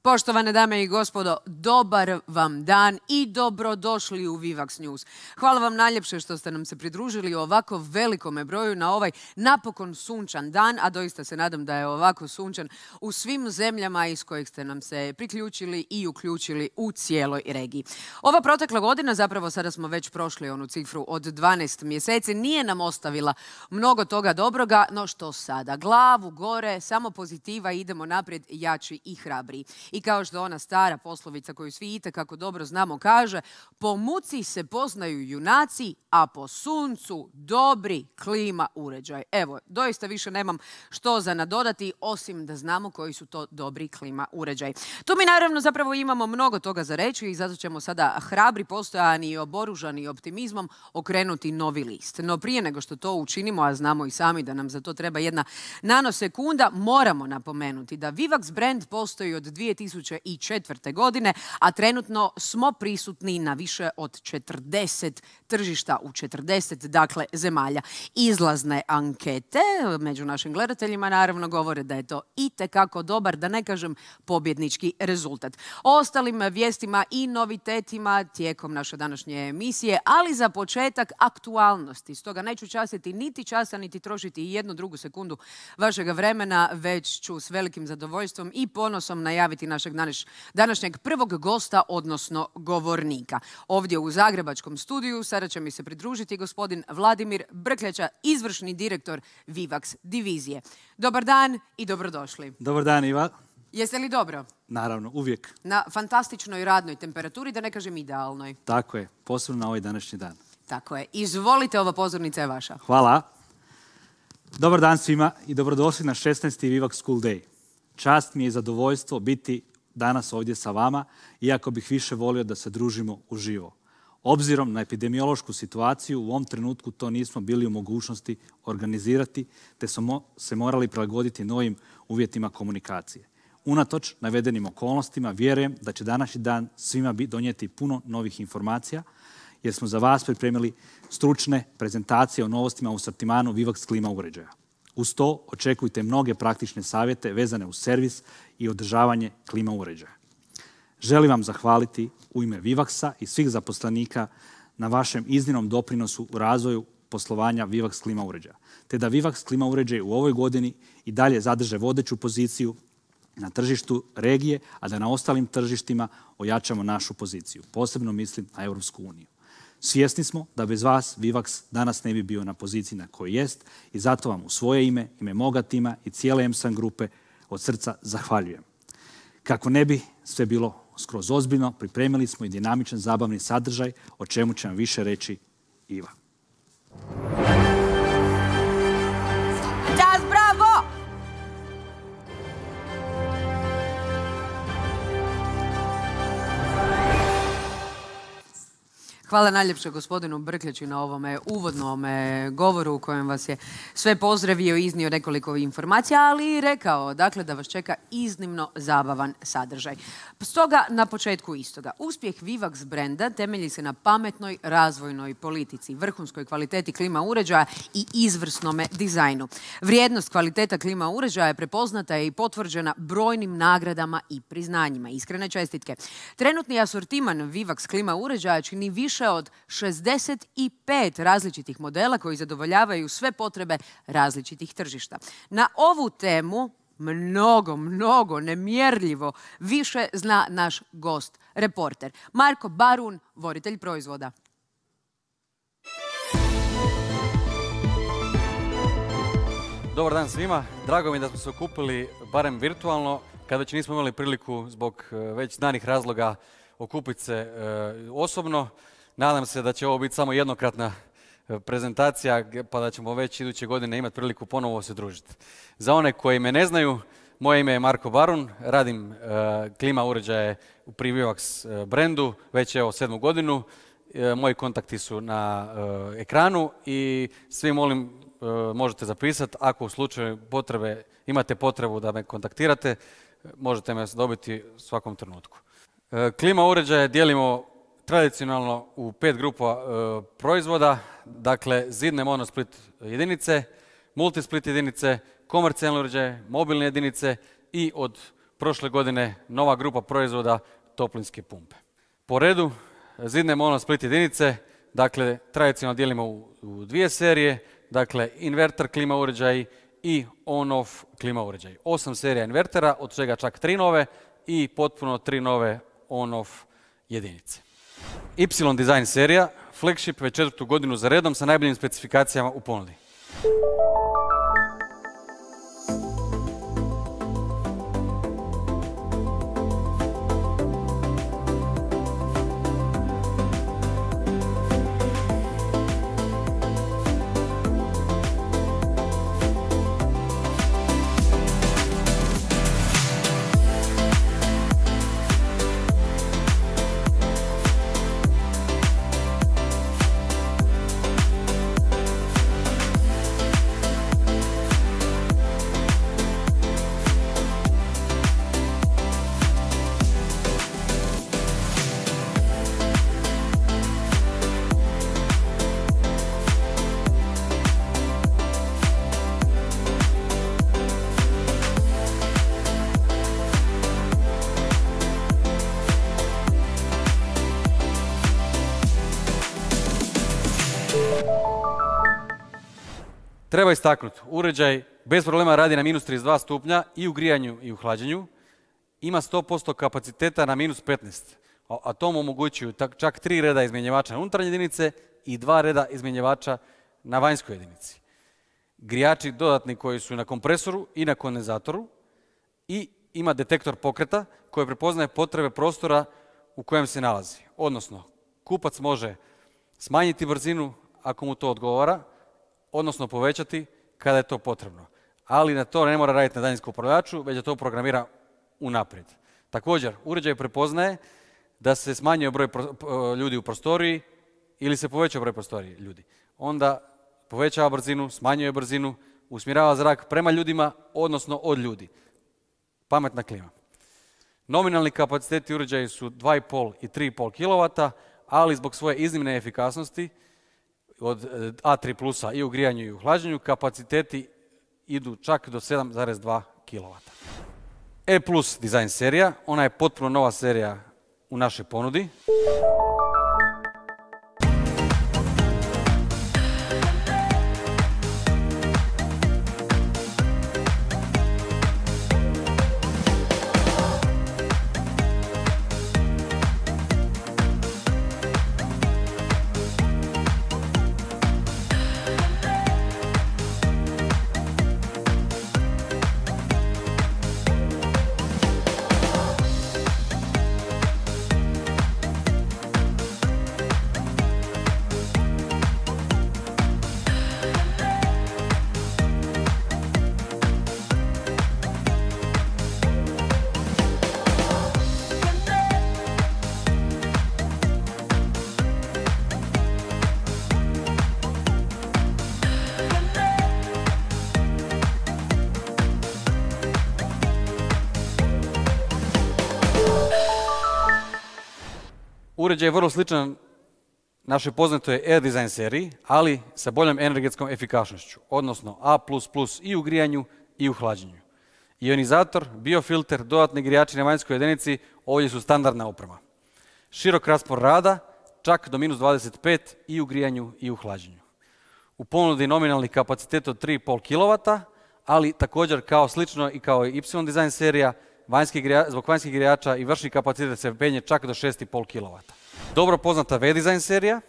Poštovane dame i gospodo, dobar vam dan i dobrodošli u Vivax News. Hvala vam najljepše što ste nam se pridružili u ovako velikome broju na ovaj napokon sunčan dan, a doista se nadam da je ovako sunčan u svim zemljama iz kojih ste nam se priključili i uključili u cijeloj regiji. Ova protekla godina, zapravo sada smo već prošli onu cifru od 12 mjeseci, nije nam ostavila mnogo toga dobroga, no što sada? Glavu gore, samo pozitiva, idemo naprijed jači i hrabriji. I kao što ona stara poslovica koju svi itekako dobro znamo kaže, po muci se poznaju junaci, a po suncu dobri klima uređaj. Evo, doista više nemam što za nadodati, osim da znamo koji su to dobri klima uređaj. Tu mi naravno zapravo imamo mnogo toga za reći i zato ćemo sada hrabri, postojani i oboružani optimizmom okrenuti novi list. No prije nego što to učinimo, a znamo i sami da nam za to treba jedna nanosekunda, moramo napomenuti da Vivax brand postoji od 2004. godine, a trenutno smo prisutni na više od 40 tržišta u 40, dakle, zemalja. Izlazne ankete među našim gledateljima naravno govore da je to itekako dobar, da ne kažem pobjednički rezultat. O ostalim vijestima i novitetima tijekom naše današnje emisije, ali za početak aktualnosti. Stoga neću časiti niti časa, niti trošiti jednu drugu sekundu vašega vremena, već ću s velikim zadovoljstvom i ponosom najaviti našeg današnjeg prvog gosta, odnosno govornika. Ovdje u zagrebačkom studiju sada će mi se pridružiti gospodin Vladimir Brkljača, izvršni direktor Vivax divizije. Dobar dan i dobrodošli. Dobar dan, Iva. Jeste li dobro? Naravno, uvijek. Na fantastičnoj radnoj temperaturi, da ne kažem idealnoj. Tako je, posebno na ovaj današnji dan. Tako je. Izvolite, ova pozornica je vaša. Hvala. Dobar dan svima i dobrodošli na 16. Vivax School Day. Čast mi je i zadovoljstvo biti danas ovdje sa vama, iako bih više volio da se družimo uživo. Obzirom na epidemiološku situaciju, u ovom trenutku to nismo bili u mogućnosti organizirati, te smo se morali prilagoditi novim uvjetima komunikacije. Unatoč navedenim okolnostima, vjerujem da će današnji dan svima donijeti puno novih informacija, jer smo za vas pripremili stručne prezentacije o novostima u sortimanu Vivax klima uređaja. Uz to očekujte mnoge praktične savjete vezane uz servis i održavanje klima uređaja. Želim vam zahvaliti u ime Vivaxa i svih zaposlenika na vašem iznimnom doprinosu u razvoju poslovanja Vivax klima uređaja, te da Vivax klima uređaji u ovoj godini i dalje zadrže vodeću poziciju na tržištu regije, a da na ostalim tržištima ojačamo našu poziciju. Posebno mislim na Europsku uniju. Svjesni smo da bez vas Vivax danas ne bi bio na poziciji na kojoj jest i zato vam u svoje ime, ime moga tima i cijele M-San grupe od srca zahvaljujem. Kako ne bi sve bilo skroz ozbiljno, pripremili smo i dinamičan zabavni sadržaj, o čemu će vam više reći Iva. Čas, bravo! Hvala najljepše gospodinu Brkljači na ovome uvodnom govoru u kojem vas je sve pozdravio i iznio nekoliko informacija, ali i rekao dakle, da vas čeka iznimno zabavan sadržaj. Stoga na početku istoga. Uspjeh Vivax brenda temelji se na pametnoj razvojnoj politici, vrhunskoj kvaliteti klima uređaja i izvrsnome dizajnu. Vrijednost kvaliteta klima uređaja prepoznata je i potvrđena brojnim nagradama i priznanjima. Iskrene čestitke. Trenutni asortiman Vivax klima uređaja čini više od 65 različitih modela koji zadovoljavaju sve potrebe različitih tržišta. Na ovu temu mnogo, nemjerljivo više zna naš gost, reporter Marko Barun, voditelj proizvoda. Dobar dan svima. Drago mi je da smo se okupili barem virtualno, kad već nismo imali priliku zbog već znanih razloga okupiti se osobno. Nadam se da će ovo biti samo jednokratna prezentacija, pa da ćemo već iduće godine imati priliku ponovo se družiti. Za one koji me ne znaju, moje ime je Marko Barun, radim klima uređaje pri Vivax brendu već evo 7. godinu. Moji kontakti su na ekranu i svi molim možete zapisati. Ako u slučaju potrebe imate potrebu da me kontaktirate, možete me dobiti u svakom trenutku. Klima uređaje dijelimo tradicionalno u 5 grupa proizvoda, dakle zidne monosplit jedinice, multisplit jedinice, komercijalne uređaje, mobilne jedinice i od prošle godine nova grupa proizvoda toplinske pumpe. Po redu, zidne monosplit jedinice, dakle, tradicionalno dijelimo u dvije serije, dakle, inverter klima uređaji i on-off klima uređaji. 8 serija invertera, od čega čak 3 nove i potpuno 3 nove on-off jedinice. Y Design serija, flagship već 4. godinu za redom sa najboljim specifikacijama u ponudi. Treba istaknuti, uređaj bez problema radi na minus 32 stupnja i u grijanju i u hlađenju. Ima 100% kapaciteta na minus 15, a to mu omogućuju čak 3 reda izmjenjivača na unutarnje jedinice i 2 reda izmjenjivača na vanjskoj jedinici. Grijači dodatni koji su na kompresoru i na kondenzatoru i ima detektor pokreta koji prepoznaje potrebe prostora u kojem se nalazi. Odnosno, kupac može smanjiti brzinu ako mu to odgovara, odnosno povećati kada je to potrebno. Ali na to ne mora raditi na daljinskom upravljaču, već da to programira unaprijed. Također, uređaj prepoznaje da se smanjuje broj ljudi u prostoriji ili se poveća broj prostoriji ljudi. Onda povećava brzinu, smanjuje brzinu, usmjerava zrak prema ljudima, odnosno od ljudi. Pametna klima. Nominalni kapaciteti uređaji su 2,5 i 3,5 kW, ali zbog svoje iznimne efikasnosti od A3 plusa i u grijanju i u hlađenju, kapaciteti idu čak do 7,2 kW. E plus Design serija, ona je potpuno nova serija u našoj ponudi. Uređaj je vrlo sličan našoj poznatoj Air Design seriji, ali sa boljom energetskom efikasnošću, odnosno A++ i u grijanju i u hlađenju. Ionizator, biofilter, dodatni grijači na vanjskoj jedinici, ovdje su standardna oprema. Širok raspon rada, čak do minus 25 i u grijanju i u hlađenju. U ponudi nominalni kapacitet od 3,5 kW, ali također kao slično i kao Y Design serija, zbog vanjskih grijača i vršni kapacitet se penje čak do 6,5 kW. Dobro poznata V Design serija.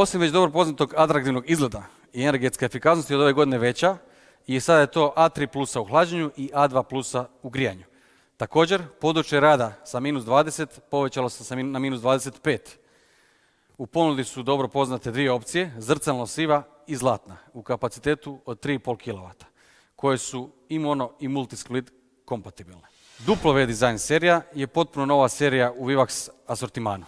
Osim već dobro poznatog atraktivnog izgleda i energetske efikasnosti od ove godine veća i sada je to A3 plusa u hlađenju i A2 plusa u grijanju. Također, područje rada sa minus 20 povećalo se na minus 25. U ponudi su dobro poznate dvije opcije, zrcalno siva i zlatna, u kapacitetu od 3,5 kW, koje su i mono i multisplit kompatibilne. Duplo V-Design serija je potpuno nova serija u Vivax asortimanu.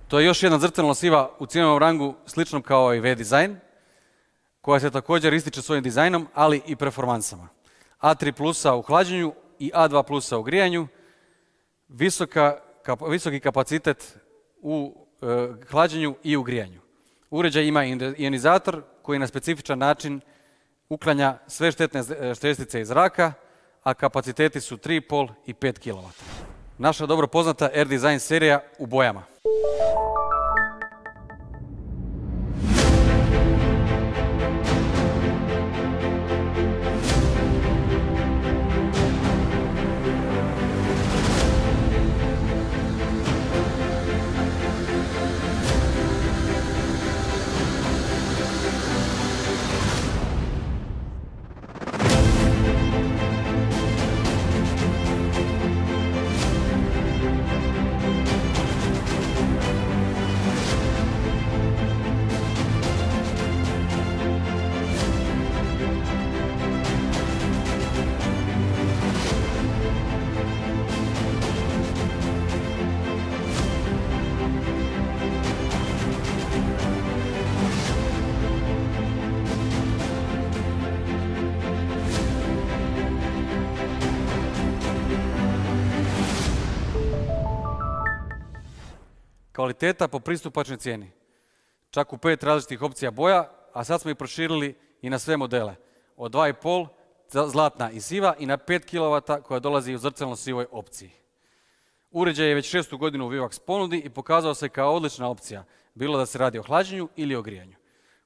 To je još jedna zrcalno siva u cijenovnom rangu sličnom kao i V-Design, koja se također ističe svojim dizajnom, ali i performansama. A3 plusa u hlađenju i A2 plusa u grijanju, visoki kapacitet u hlađenju i u grijanju. Uređaj ima ionizator koji na specifičan način uklanja sve štetne čestice iz zraka, a kapaciteti su 3,5 i 5 kW. Naša dobro poznata Air Design serija u bojama. Kvaliteta po pristupačnoj cijeni. Čak u 5 različitih opcija boja, a sad smo ih proširili i na sve modele. Od 2,5 zlatna i siva i na 5 kW koja dolazi u zrcalno sivoj opciji. Uređaj je već 6. godinu u Vivax ponudi i pokazao se kao odlična opcija, bilo da se radi o hlađenju ili o grijanju.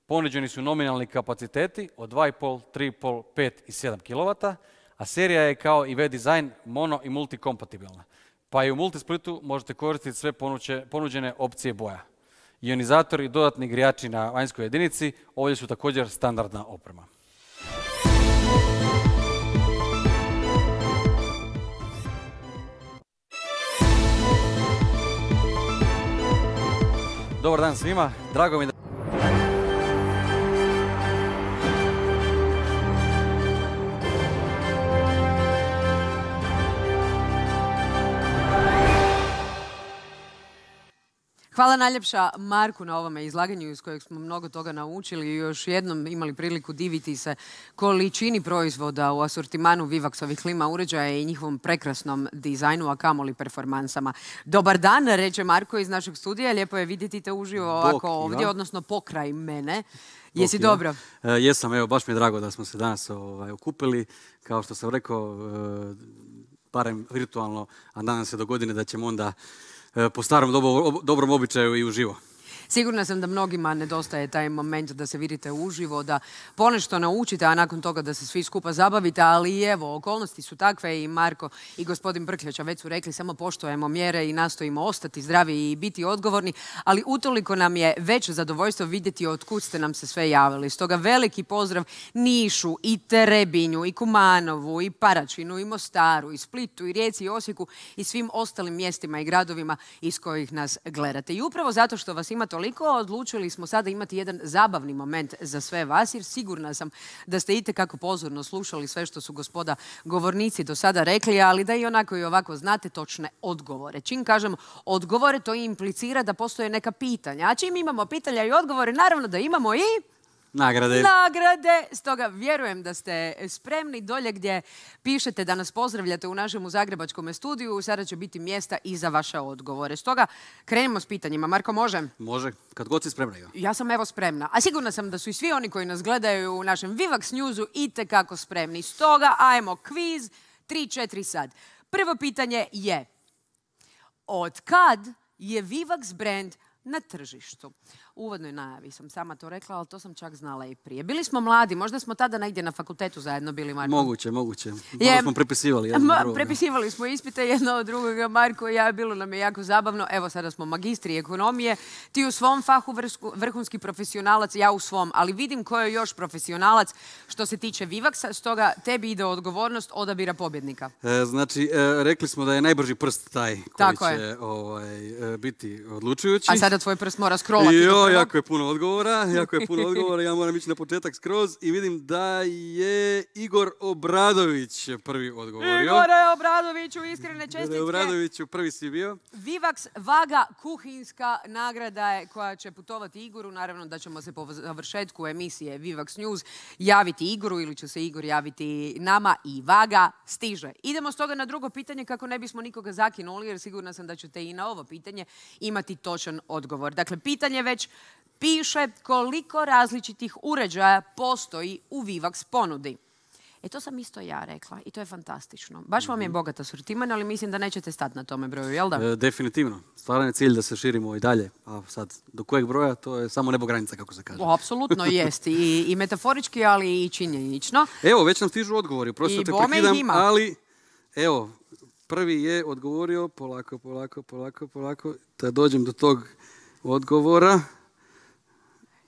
Ponuđeni su nominalni kapaciteti od 2,5, 3,5, 5 i 7 kW, a serija je kao i V-Design mono i multikompatibilna. Pa i u multisplitu možete koristiti sve ponuđene opcije boja. Ionizator i dodatni grijači na vanjskoj jedinici ovdje su također standardna oprema. Dobar dan svima, drago mi da... Hvala najljepša Marku na ovome izlaganju iz kojeg smo mnogo toga naučili i još jednom imali priliku diviti se količini proizvoda u asortimanu Vivaxovih klima uređaja i njihovom prekrasnom dizajnu, a kamoli performansama. Dobar dan, reče Marko iz našeg studija. Lijepo je vidjeti te uživo ovako ovdje, odnosno pokraj mene. Jesi dobro? Jesam, evo, baš mi je drago da smo se danas okupili. Kao što sam rekao, barem virtualno, a nadam se do godine da ćemo onda po starom dobrom običaju i uživo. Sigurna sam da mnogima nedostaje taj moment da se vidite uživo, da ponešto naučite, a nakon toga da se svi skupa zabavite, ali evo, okolnosti su takve i Marko i gospodin Brkljača već su rekli, samo poštujemo mjere i nastojimo ostati zdravi i biti odgovorni, ali utoliko nam je veće zadovoljstvo vidjeti od kud ste nam se sve javili. Stoga veliki pozdrav Nišu i Trebinju i Kumanovu i Paračinu i Mostaru i Splitu i Rijeci i Osijeku i svim ostalim mjestima i gradovima iz kojih nas gledate. I upravo zato što vas ima toliko utoliko odlučili smo sada imati jedan zabavni moment za sve vas, jer sigurna sam da ste itekako pozorno slušali sve što su gospoda govornici do sada rekli, ali da i onako i ovako znate točne odgovore. Čim kažem odgovore, to implicira da postoje neka pitanja. A čim imamo pitanja i odgovore, naravno da imamo i... Nagrade. Stoga vjerujem da ste spremni. Dolje gdje pišete da nas pozdravljate u našem zagrebačkom studiju, sada će biti mjesta i za vaše odgovore. Stoga krenimo s pitanjima. Marko, može? Može, kad god si spremna. Ja sam evo spremna. A sigurna sam da su i svi oni koji nas gledaju u našem Vivax Newsu itekako spremni. Stoga, ajmo, kviz 3-4 sad. Prvo pitanje je: od kad je Vivax brand na tržištu? U uvodnoj najavi sam sama to rekla, ali to sam čak znala i prije. Bili smo mladi, možda smo tada negdje na fakultetu zajedno bili, Marko. Moguće. Možda smo prepisivali jedno od drugoga. Prepisivali smo ispite jedno od drugoga, Marko i ja, bilo nam je jako zabavno. Evo, sada smo magistri ekonomije. Ti u svom fahu vrhunski profesionalac, ja u svom, ali vidim ko je još profesionalac što se tiče Vivaxa, stoga tebi ide odgovornost odabira pobjednika. Znači, rekli smo da je najbrži prst taj koji će biti odlučujući. A sada tvoj prst mora scrollati. Jako je puno odgovora, ja moram ići na početak skroz i vidim da je Igor Obradović prvi odgovorio. Igore Obradoviću, iskrene čestitke. Igor Obradoviću, prvi si bio. Vivax Vaga kuhinska nagrada je koja će putovati Igoru. Naravno da ćemo se po završetku emisije Vivax News javiti Igoru ili će se Igor javiti nama i Vaga stiže. Idemo stoga na drugo pitanje kako ne bismo nikoga zakinuli, jer sigurna sam da ćete i na ovo pitanje imati točan odgovor. Dakle, pitanje već piše: koliko različitih uređaja postoji u Vivax ponudi? To sam isto ja rekla i to je fantastično. Baš vam je bogata sortiman, ali mislim da nećete stati na tome broju, jel da? Definitivno. Stvaran je cilj da se širimo i dalje. A sad, do kojeg broja, to je samo nebo granica, kako se kaže. Apsolutno jest. I metaforički, ali i činjenično. Evo, već nam stižu odgovori. Prosto te prekidam, ali evo, prvi je odgovorio, polako, da dođem do tog odgovora.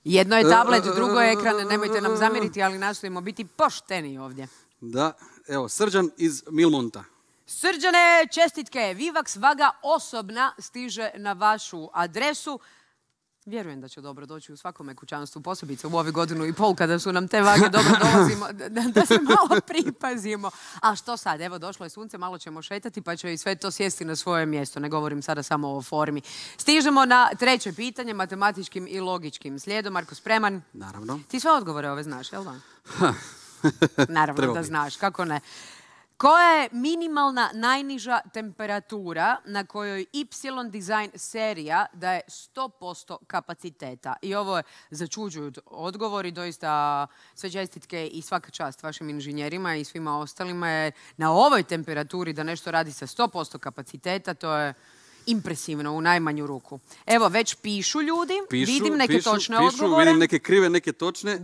Jedno je tablet, drugo je ekran, nemojte nam zamjeriti, ali nastojimo biti pošteni ovdje. Da, evo, Srđan iz Milmonta. Srđane, čestitke, Vivax Vaga osobna stiže na vašu adresu. Vjerujem da će dobro doći u svakome kućanstvu, posebice u ovih godinu i pol kada su nam te vage dobro dolazimo, da se malo pripazimo. A što sad? Evo, došlo je sunce, malo ćemo šetati pa će i sve to sjesti na svoje mjesto. Ne govorim sada samo o formi. Stižemo na treće pitanje, matematičkim i logičkim slijedom. Marko, spreman? Naravno. Ti sve odgovore ove znaš, jel da? Naravno da znaš, kako ne. Koja je minimalna najniža temperatura na kojoj Y Design serija daje 100% kapaciteta? I ovo je začuđujući odgovori, doista sve čestitke i svaka čast vašim inženjerima i svima ostalima. Je na ovoj temperaturi da nešto radi sa 100% kapaciteta, to je impresivno u najmanju ruku. Evo, već pišu ljudi, vidim neke točne odgovore. Vidim neke krive, neke točne,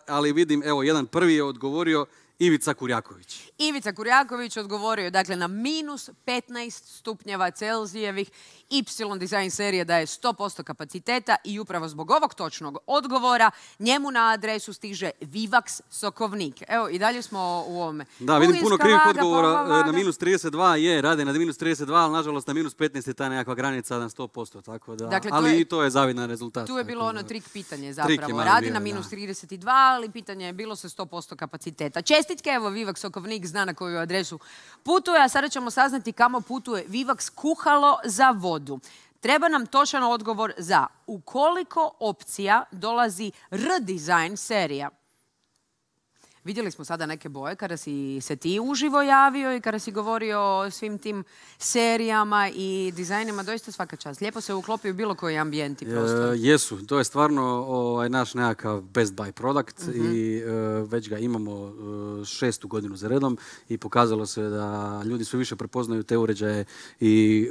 ali vidim, evo, jedan prvi je odgovorio Ivica Kurjaković. Ivica Kurjaković odgovorio, dakle, na minus 15 stupnjeva Celzijevih Y Design serija daje 100% kapaciteta i upravo zbog ovog točnog odgovora njemu na adresu stiže Vivax Sokovnik. Evo, i dalje smo u ovome. Da, vidim puno krivih odgovora. Na minus 32 rade na minus 32, ali nažalost na minus 15 je ta nekakva granica na 100%. Tako da, dakle, ali i to je zavidan rezultat. Tu je bilo ono trik pitanje zapravo. Radi na minus 32, ali pitanje je bilo sa 100% kapaciteta. Čestitke, evo, Vivax Sokovnik zna na koju adresu putuje, a sada ćemo saznati kamo putuje Vivax kuhalo za vodu. Treba nam točan odgovor za u koliko opcija dolazi R-Design serija. Vidjeli smo sada neke boje kada si se ti uživo javio i kada si govorio o svim tim serijama i dizajnima. Doista svaka čast. Lijepo se uklopio u bilo koji ambijent i prostor. Jesu. To je stvarno naš nekakav best buy product i već ga imamo 6. godinu za redom i pokazalo se da ljudi sve više prepoznaju te uređaje i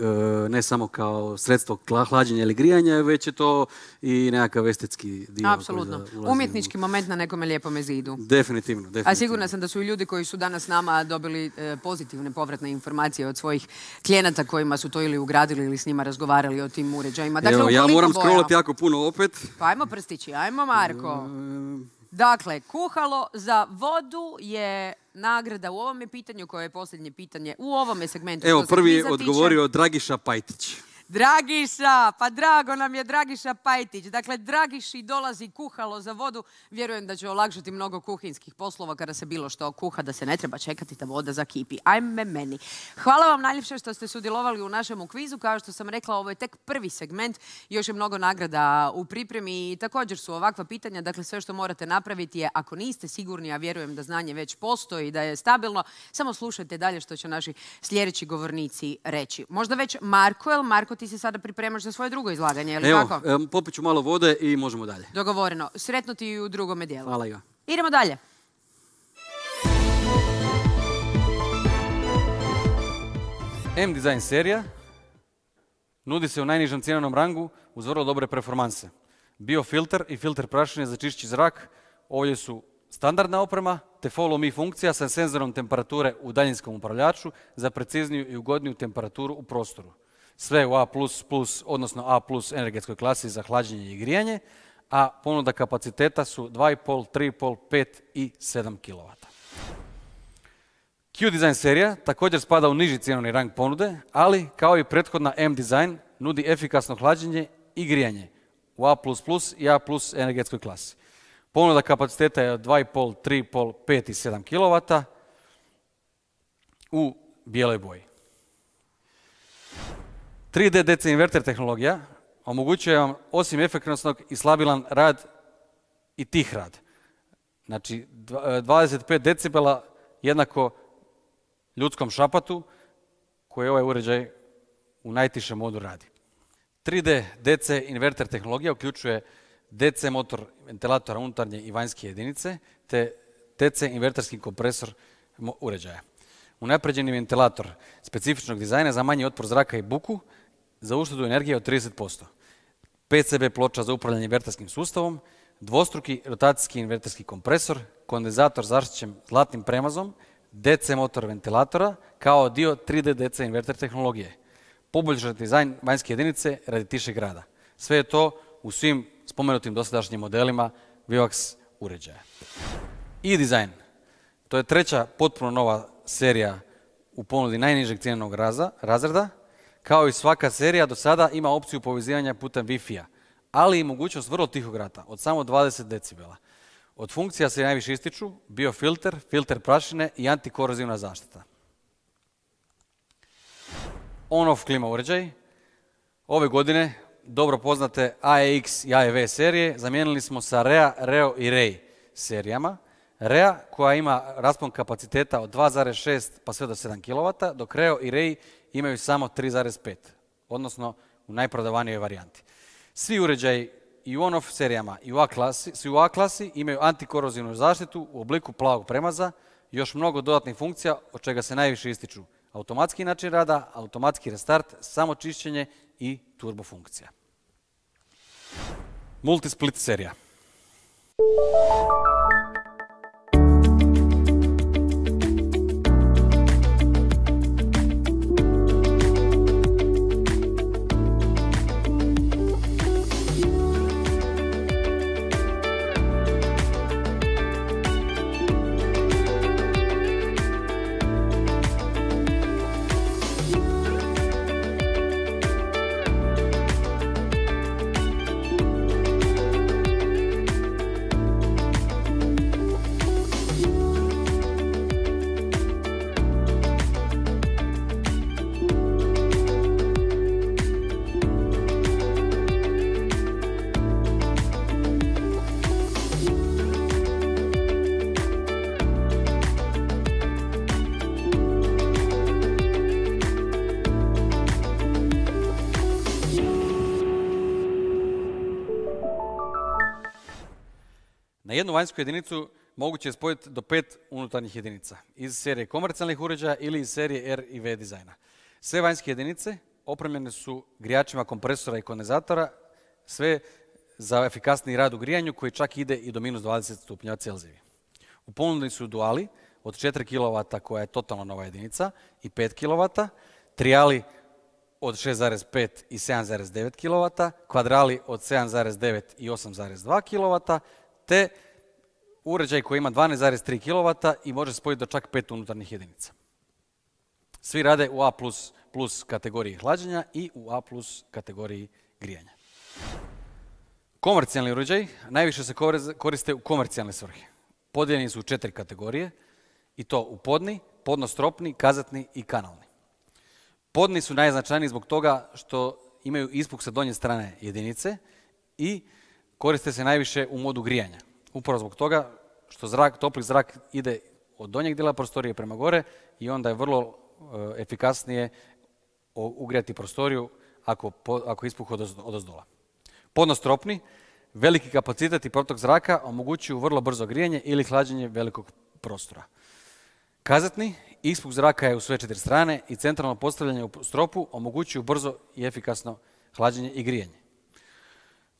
ne samo kao sredstvo hlađenja ili grijanja, već je to i nekakav estetski dio. Apsolutno. Umjetnički moment na nekome lijepome zidu. Definitivno. A sigurna sam da su i ljudi koji su danas s nama dobili pozitivne povratne informacije od svojih klijenata kojima su to ili ugradili ili s njima razgovarali o tim uređajima. Dakle, evo, ja moram scrollati jako puno opet. Pa ajmo prstići, ajmo Marko. Dakle, kuhalo za vodu je nagrada u ovome pitanju koje je posljednje pitanje u ovome segmentu. Evo, prvi je odgovorio Dragiša Pajtić. Dragiša, pa drago nam je Dragiša Pajtić. Dakle, Dragiši dolazi kuhalo za vodu. Vjerujem da će olakšati mnogo kuhinskih poslova kada se bilo što kuha, da se ne treba čekati da voda zakipi. Ajme meni. Hvala vam najljepše što ste sudjelovali u našemu kvizu. Kao što sam rekla, ovo je tek prvi segment. Još je mnogo nagrada u pripremi i također su ovakva pitanja. Dakle, sve što morate napraviti je, ako niste sigurni, a vjerujem da znanje već postoji i da je stabilno, samo slušajte dalje što će naši sljedeći govornici reći. Možda već Marko, Marko, ti se sada pripremaš za svoje drugo izlaganje, je li tako? Evo, popit ću malo vode i možemo dalje. Dogovoreno. Sretno ti i u drugome dijelu. Hvala, Iva. Idemo dalje. M-Design serija nudi se u najnižem cijenovnom rangu uz vrlo dobre performanse. Biofilter i filter prašine za čišći zrak. Ovdje su standardna oprema te follow me funkcija sa senzorom temperature u daljinskom upravljaču za precizniju i ugodniju temperaturu u prostoru. Sve u A++, odnosno A+ energetskoj klasi za hlađenje i grijanje, a ponuda kapaciteta su 2,5, 3,5, 5 i 7 kW. Q-Design serija također spada u niži cjenovni rang ponude, ali kao i prethodna M-Design nudi efikasno hlađenje i grijanje u A++ i A+ energetskoj klasi. Ponuda kapaciteta je od 2,5, 3,5, 5 i 7 kW u bijeloj boji. 3D DC inverter tehnologija omogućuje vam osim efikasnog i stabilan rad i tih rad. Znači 25 decibela jednako ljudskom šapatu koji ovaj uređaj u najtišem modu radi. 3D DC inverter tehnologija uključuje DC motor ventilatora unutarnje i vanjske jedinice te DC inverterski kompresor uređaja. Unapređeni ventilator specifičnog dizajna za manji otpor zraka i buku za uštedu energije od 30%. PCB ploča za upravljanje inverterskim sustavom, dvostruki rotacijski inverterski kompresor, kondenzator zaštićen zlatnim premazom, DC motor ventilatora kao dio 3D DC inverter tehnologije. Poboljšan dizajn vanjske jedinice radi tišeg rada. Sve je to u svim spomenutim dosadašnjim modelima Vivax uređaja. E-Design, to je treća potpuno nova serija u ponudi najnižeg cijenovnog razreda. Kao i svaka serija do sada ima opciju povezivanja putem Wi-Fi-a, ali i mogućnost vrlo tihog rata od samo 20 decibela. Od funkcija se najviše ističu biofilter, filter prašine i antikorozivna zaštita. On-off klima uređaj. Ove godine dobro poznate AEX i AEV serije zamijenili smo sa REA, REO i REI serijama. REA koja ima raspon kapaciteta od 2,6 pa sve do 7 kW, dok REO i REI imaju samo 3,5, odnosno u najprodavanijoj varijanti. Svi uređaji i u on-off serijama i svi u A klasi imaju antikorozivnu zaštitu u obliku plavog premaza, još mnogo dodatnih funkcija od čega se najviše ističu automatski način rada, automatski restart, samo čišćenje i turbo funkcija. Multisplit serija. Na jednu vanjsku jedinicu moguće je spojiti do 5 unutarnjih jedinica iz serije komercijalnih uređaja ili iz serije R i V dizajna. Sve vanjske jedinice opremljene su grijačima kompresora i kondenzatora, sve za efikasniji rad u grijanju koji čak ide i do minus 20 stupnjeva Celzija. U ponudi su duali od 4 kW koja je totalno nova jedinica i 5 kW, trijali od 6,5 i 7,9 kW, kvadrali od 7,9 i 8,2 kW, te uređaj koji ima 12,3 kW i može spojiti do čak 5 unutarnjih jedinica. Svi rade u A+ plus kategoriji hlađenja i u A plus kategoriji grijanja. Komercijalni uređaji najviše se koriste u komercijalne svrhe. Podijeljeni su u 4 kategorije i to u podni, podnostropni, kazetni i kanalni. Podni su najznačajniji zbog toga što imaju ispuk sa donje strane jedinice i koriste se najviše u modu grijanja. Upravo zbog toga što topli zrak ide od donjeg dijela prostorije prema gore i onda je vrlo efikasnije ugrijati prostoriju ako ispuh odozdola. Podnostropni, veliki kapacitet i protok zraka omogućuju vrlo brzo grijanje ili hlađenje velikog prostora. Kazetni, ispuh zraka je u sve 4 strane i centralno postavljanje u stropu omogućuju brzo i efikasno hlađenje i grijanje.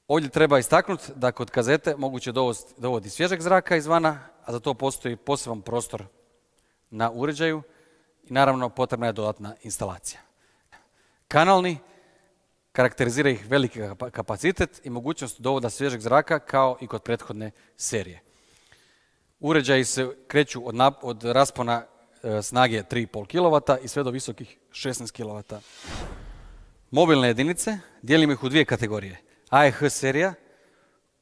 Ovdje treba istaknuti da kod kazete moguće dovodi svježeg zraka izvana, a za to postoji poseban prostor na uređaju i naravno potrebna je dodatna instalacija. Kanalni, karakterizira ih veliki kapacitet i mogućnost dovoda svježeg zraka kao i kod prethodne serije. Uređaji se kreću od raspona snage 3,5 kW i sve do visokih 16 kW. Mobilne jedinice dijelimo ih u 2 kategorije. AEH serija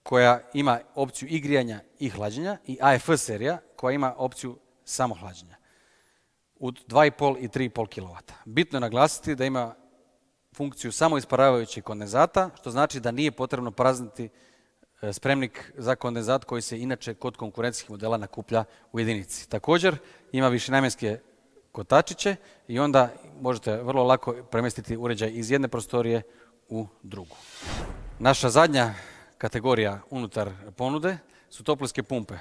koja ima opciju i grijanja i hlađenja i AEF serija koja ima opciju samo hlađenja od 2,5 i 3,5 kW. Bitno je naglasiti da ima funkciju samo isparavajućeg kondenzata, što znači da nije potrebno prazniti spremnik za kondenzat koji se inače kod konkurencijskih modela nakuplja u jedinici. Također ima višenamjenske kotačiće i onda možete vrlo lako premjestiti uređaj iz jedne prostorije u drugu. Naša zadnja kategorija unutar ponude su toplinske pumpe.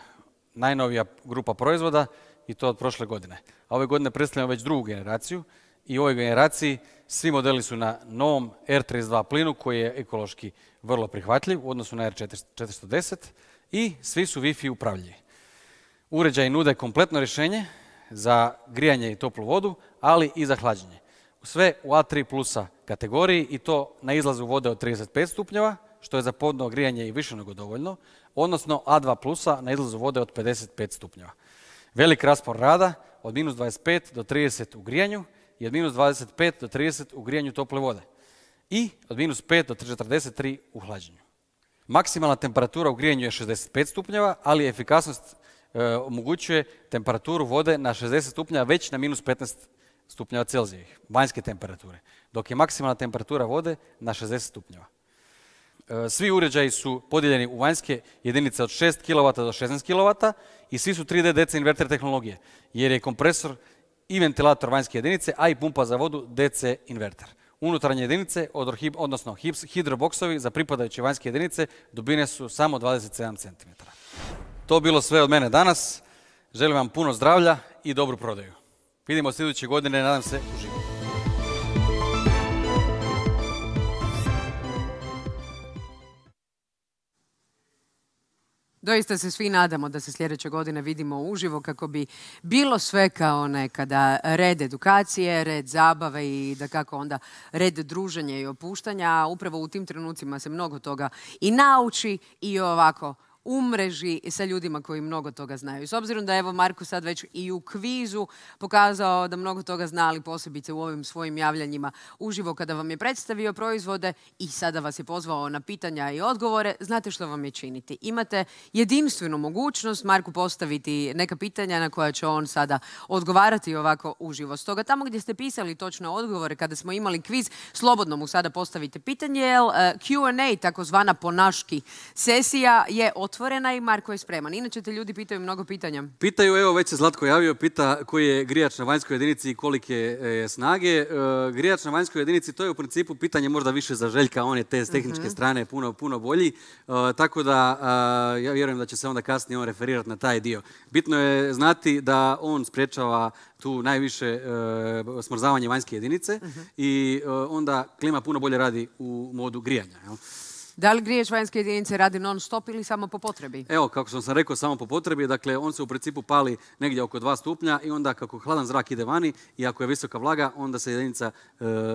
Najnovija grupa proizvoda i to od prošle godine. A ove godine predstavljamo već drugu generaciju i u ovoj generaciji svi modeli su na novom R32 plinu koji je ekološki vrlo prihvatljiv u odnosu na R410 i svi su Wi-Fi upravljivi. Uređaji nude kompletno rješenje za grijanje i toplu vodu, ali i za hlađenje. Sve u A3 plusa kategoriji i to na izlazu vode od 35 stupnjeva, što je za podno grijanje i više nego dovoljno, odnosno A2 plusa na izlazu vode od 55 stupnjeva. Velik raspon rada od minus 25 do 30 u grijanju i od minus 25 do 30 u grijanju tople vode i od minus 5 do 43 u hlađenju. Maksimalna temperatura u grijanju je 65 stupnjeva, ali efikasnost omogućuje temperaturu vode na 60 stupnjeva već na minus 15 stupnjeva Celzijevih, vanjske temperature, dok je maksimalna temperatura vode na 60 stupnjeva. Svi uređaji su podijeljeni u vanjske jedinice od 6 kW do 16 kW i svi su 3D DC inverter tehnologije, jer je kompresor i ventilator vanjske jedinice, a i pumpa za vodu DC inverter. Unutarnje jedinice, odnosno hidroboksovi za pripadajuće vanjske jedinice, dubine su samo 27 cm. To bilo sve od mene danas. Želim vam puno zdravlja i dobru prodaju. Vidimo se iduće godine, nadam se, uživo. Doista se svi nadamo da se sljedeće godine vidimo uživo kako bi bilo sve kao nekada. Red edukacije, red zabave i da kako onda red druženja i opuštanja. Upravo u tim trenucima se mnogo toga i nauči i ovako umreži sa ljudima koji mnogo toga znaju. S obzirom da je evo Marko sad već i u kvizu pokazao da mnogo toga zna, ali posebice u ovim svojim javljanjima uživo kada vam je predstavio proizvode i sada vas je pozvao na pitanja i odgovore, znate što vam je činiti. Imate jedinstvenu mogućnost Marku postaviti neka pitanja na koja će on sada odgovarati ovako uživo. Stoga tamo gdje ste pisali točno odgovore kada smo imali kviz, slobodno mu sada postavite pitanje, jer Q&A, takozvana ponaški sesija, je otvorena i Marko je spreman. Inače te ljudi pitaju mnogo pitanja. Pitaju, evo već se Zlatko javio, pita koji je grijač na vanjskoj jedinici i kolike snage. Grijač na vanjskoj jedinici, to je u principu pitanje možda više za Željka, on je te s tehničke strane puno bolji. Tako da ja vjerujem da će se onda kasnije on referirati na taj dio. Bitno je znati da on sprječava tu najviše smrzavanje vanjske jedinice i onda klima puno bolje radi u modu grijanja. Da li grijeć vanjske jedinice radi non stop ili samo po potrebi? Evo, kako sam rekao, samo po potrebi. Dakle, on se u principu pali negdje oko 2 stupnja i onda kako hladan zrak ide vani i ako je visoka vlaga, onda se jedinica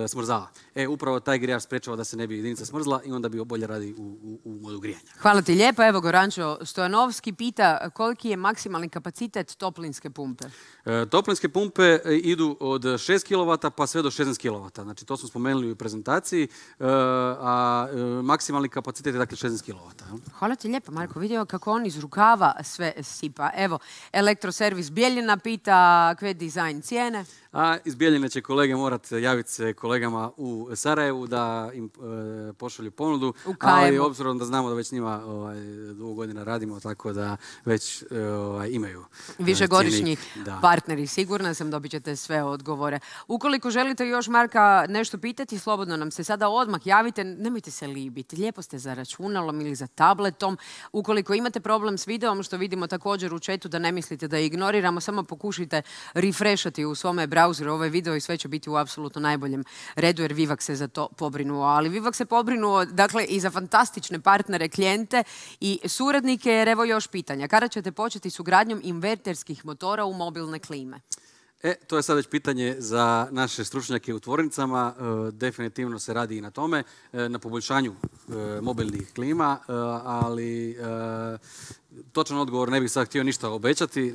smrzava. Upravo taj grijač sprečava da se ne bi jedinica smrzla i onda bi bolje radi u modu grijanja. Hvala ti lijepo. Evo, Gorančo Stojanovski pita koliki je maksimalni kapacitet toplinske pumpe? Toplinske pumpe idu od 6 kW pa sve do 16 kW. Znači, to smo spomenuli u prezentaciji, a maksimalni kapacitet je dakle 16 kW. Hvala ti lijepo, Marko. Vidio kako on iz rukava sve sipa. Evo, elektroservis Bijeljina pita kve dizajn cijene. A iz Bijeljine će kolege morati javiti se kolegama u Sarajevu da im pošalju ponudu, ali obzirom da znamo da već njima dugo godina radimo, tako da već imaju višegodišnjih partneri. Sigurna sam, dobit ćete sve odgovore. Ukoliko želite još Marka nešto pitati, slobodno nam se sada odmah javite. Nemojte se libiti. Lijepo ste za računalom ili za tabletom. Ukoliko imate problem s videom, što vidimo također u chatu, da ne mislite da ignoriramo, samo pokušajte refreshati u svome brauzeru ovaj video i sve će biti u apsolutno najboljem redu, jer Vivak se za to pobrinuo. Ali Vivak se pobrinuo, dakle, i za fantastične partnere, klijente i suradnike, jer evo još pitanja. Kada ćete početi s ugradnjom inverterskih motora u mobilne klime? To je sad već pitanje za naše stručnjake u tvornicama. Definitivno se radi i na tome, na poboljšanju mobilnih klima, ali točan odgovor ne bih sad htio ništa obećati,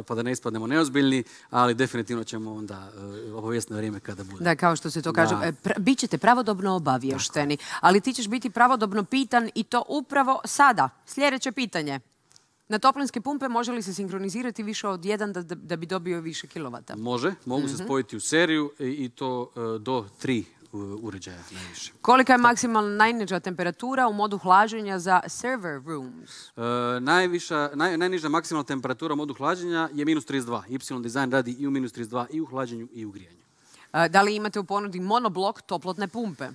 pa da ne ispadnemo neozbiljni, ali definitivno ćemo onda obavijestiti na vrijeme kada bude. Da, kao što se to kaže, bit ćete pravodobno obavješteni, ali ti ćeš biti pravodobno pitan i to upravo sada. Sljedeće pitanje. Na toplinske pumpe može li se sinkronizirati više od 1 da bi dobio više kilovata? Može, mogu se spojiti u seriju i to do 3 uređaja najviše. Kolika je maksimalna najniža temperatura u modu hlađenja za server rooms? Najniža maksimalna temperatura u modu hlađenja je -32. Y-Design radi i u -32 i u hlađenju i u grijanju. Da li imate u ponudi monoblok toplotne pumpe?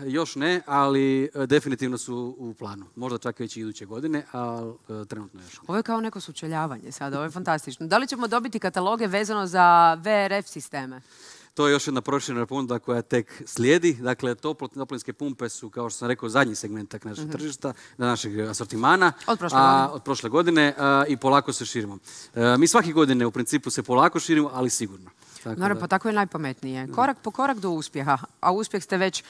Još ne, ali definitivno su u planu. Možda čak već i iduće godine, ali trenutno još ne. Ovo je kao neko sučeljavanje sada, ovo je fantastično. Da li ćemo dobiti kataloge vezano za VRF sisteme? To je još jedna proširena ponuda koja tek slijedi. Dakle, toplinske pumpe su, kao što sam rekao, zadnji segmentak našeg tržišta, našeg asortimana. Od prošle godine i polako se širimo. Mi svake godine u principu se polako širimo, ali sigurno. Naravno, pa tako je najpametnije. Korak po korak do uspjeha, a uspjeh ste već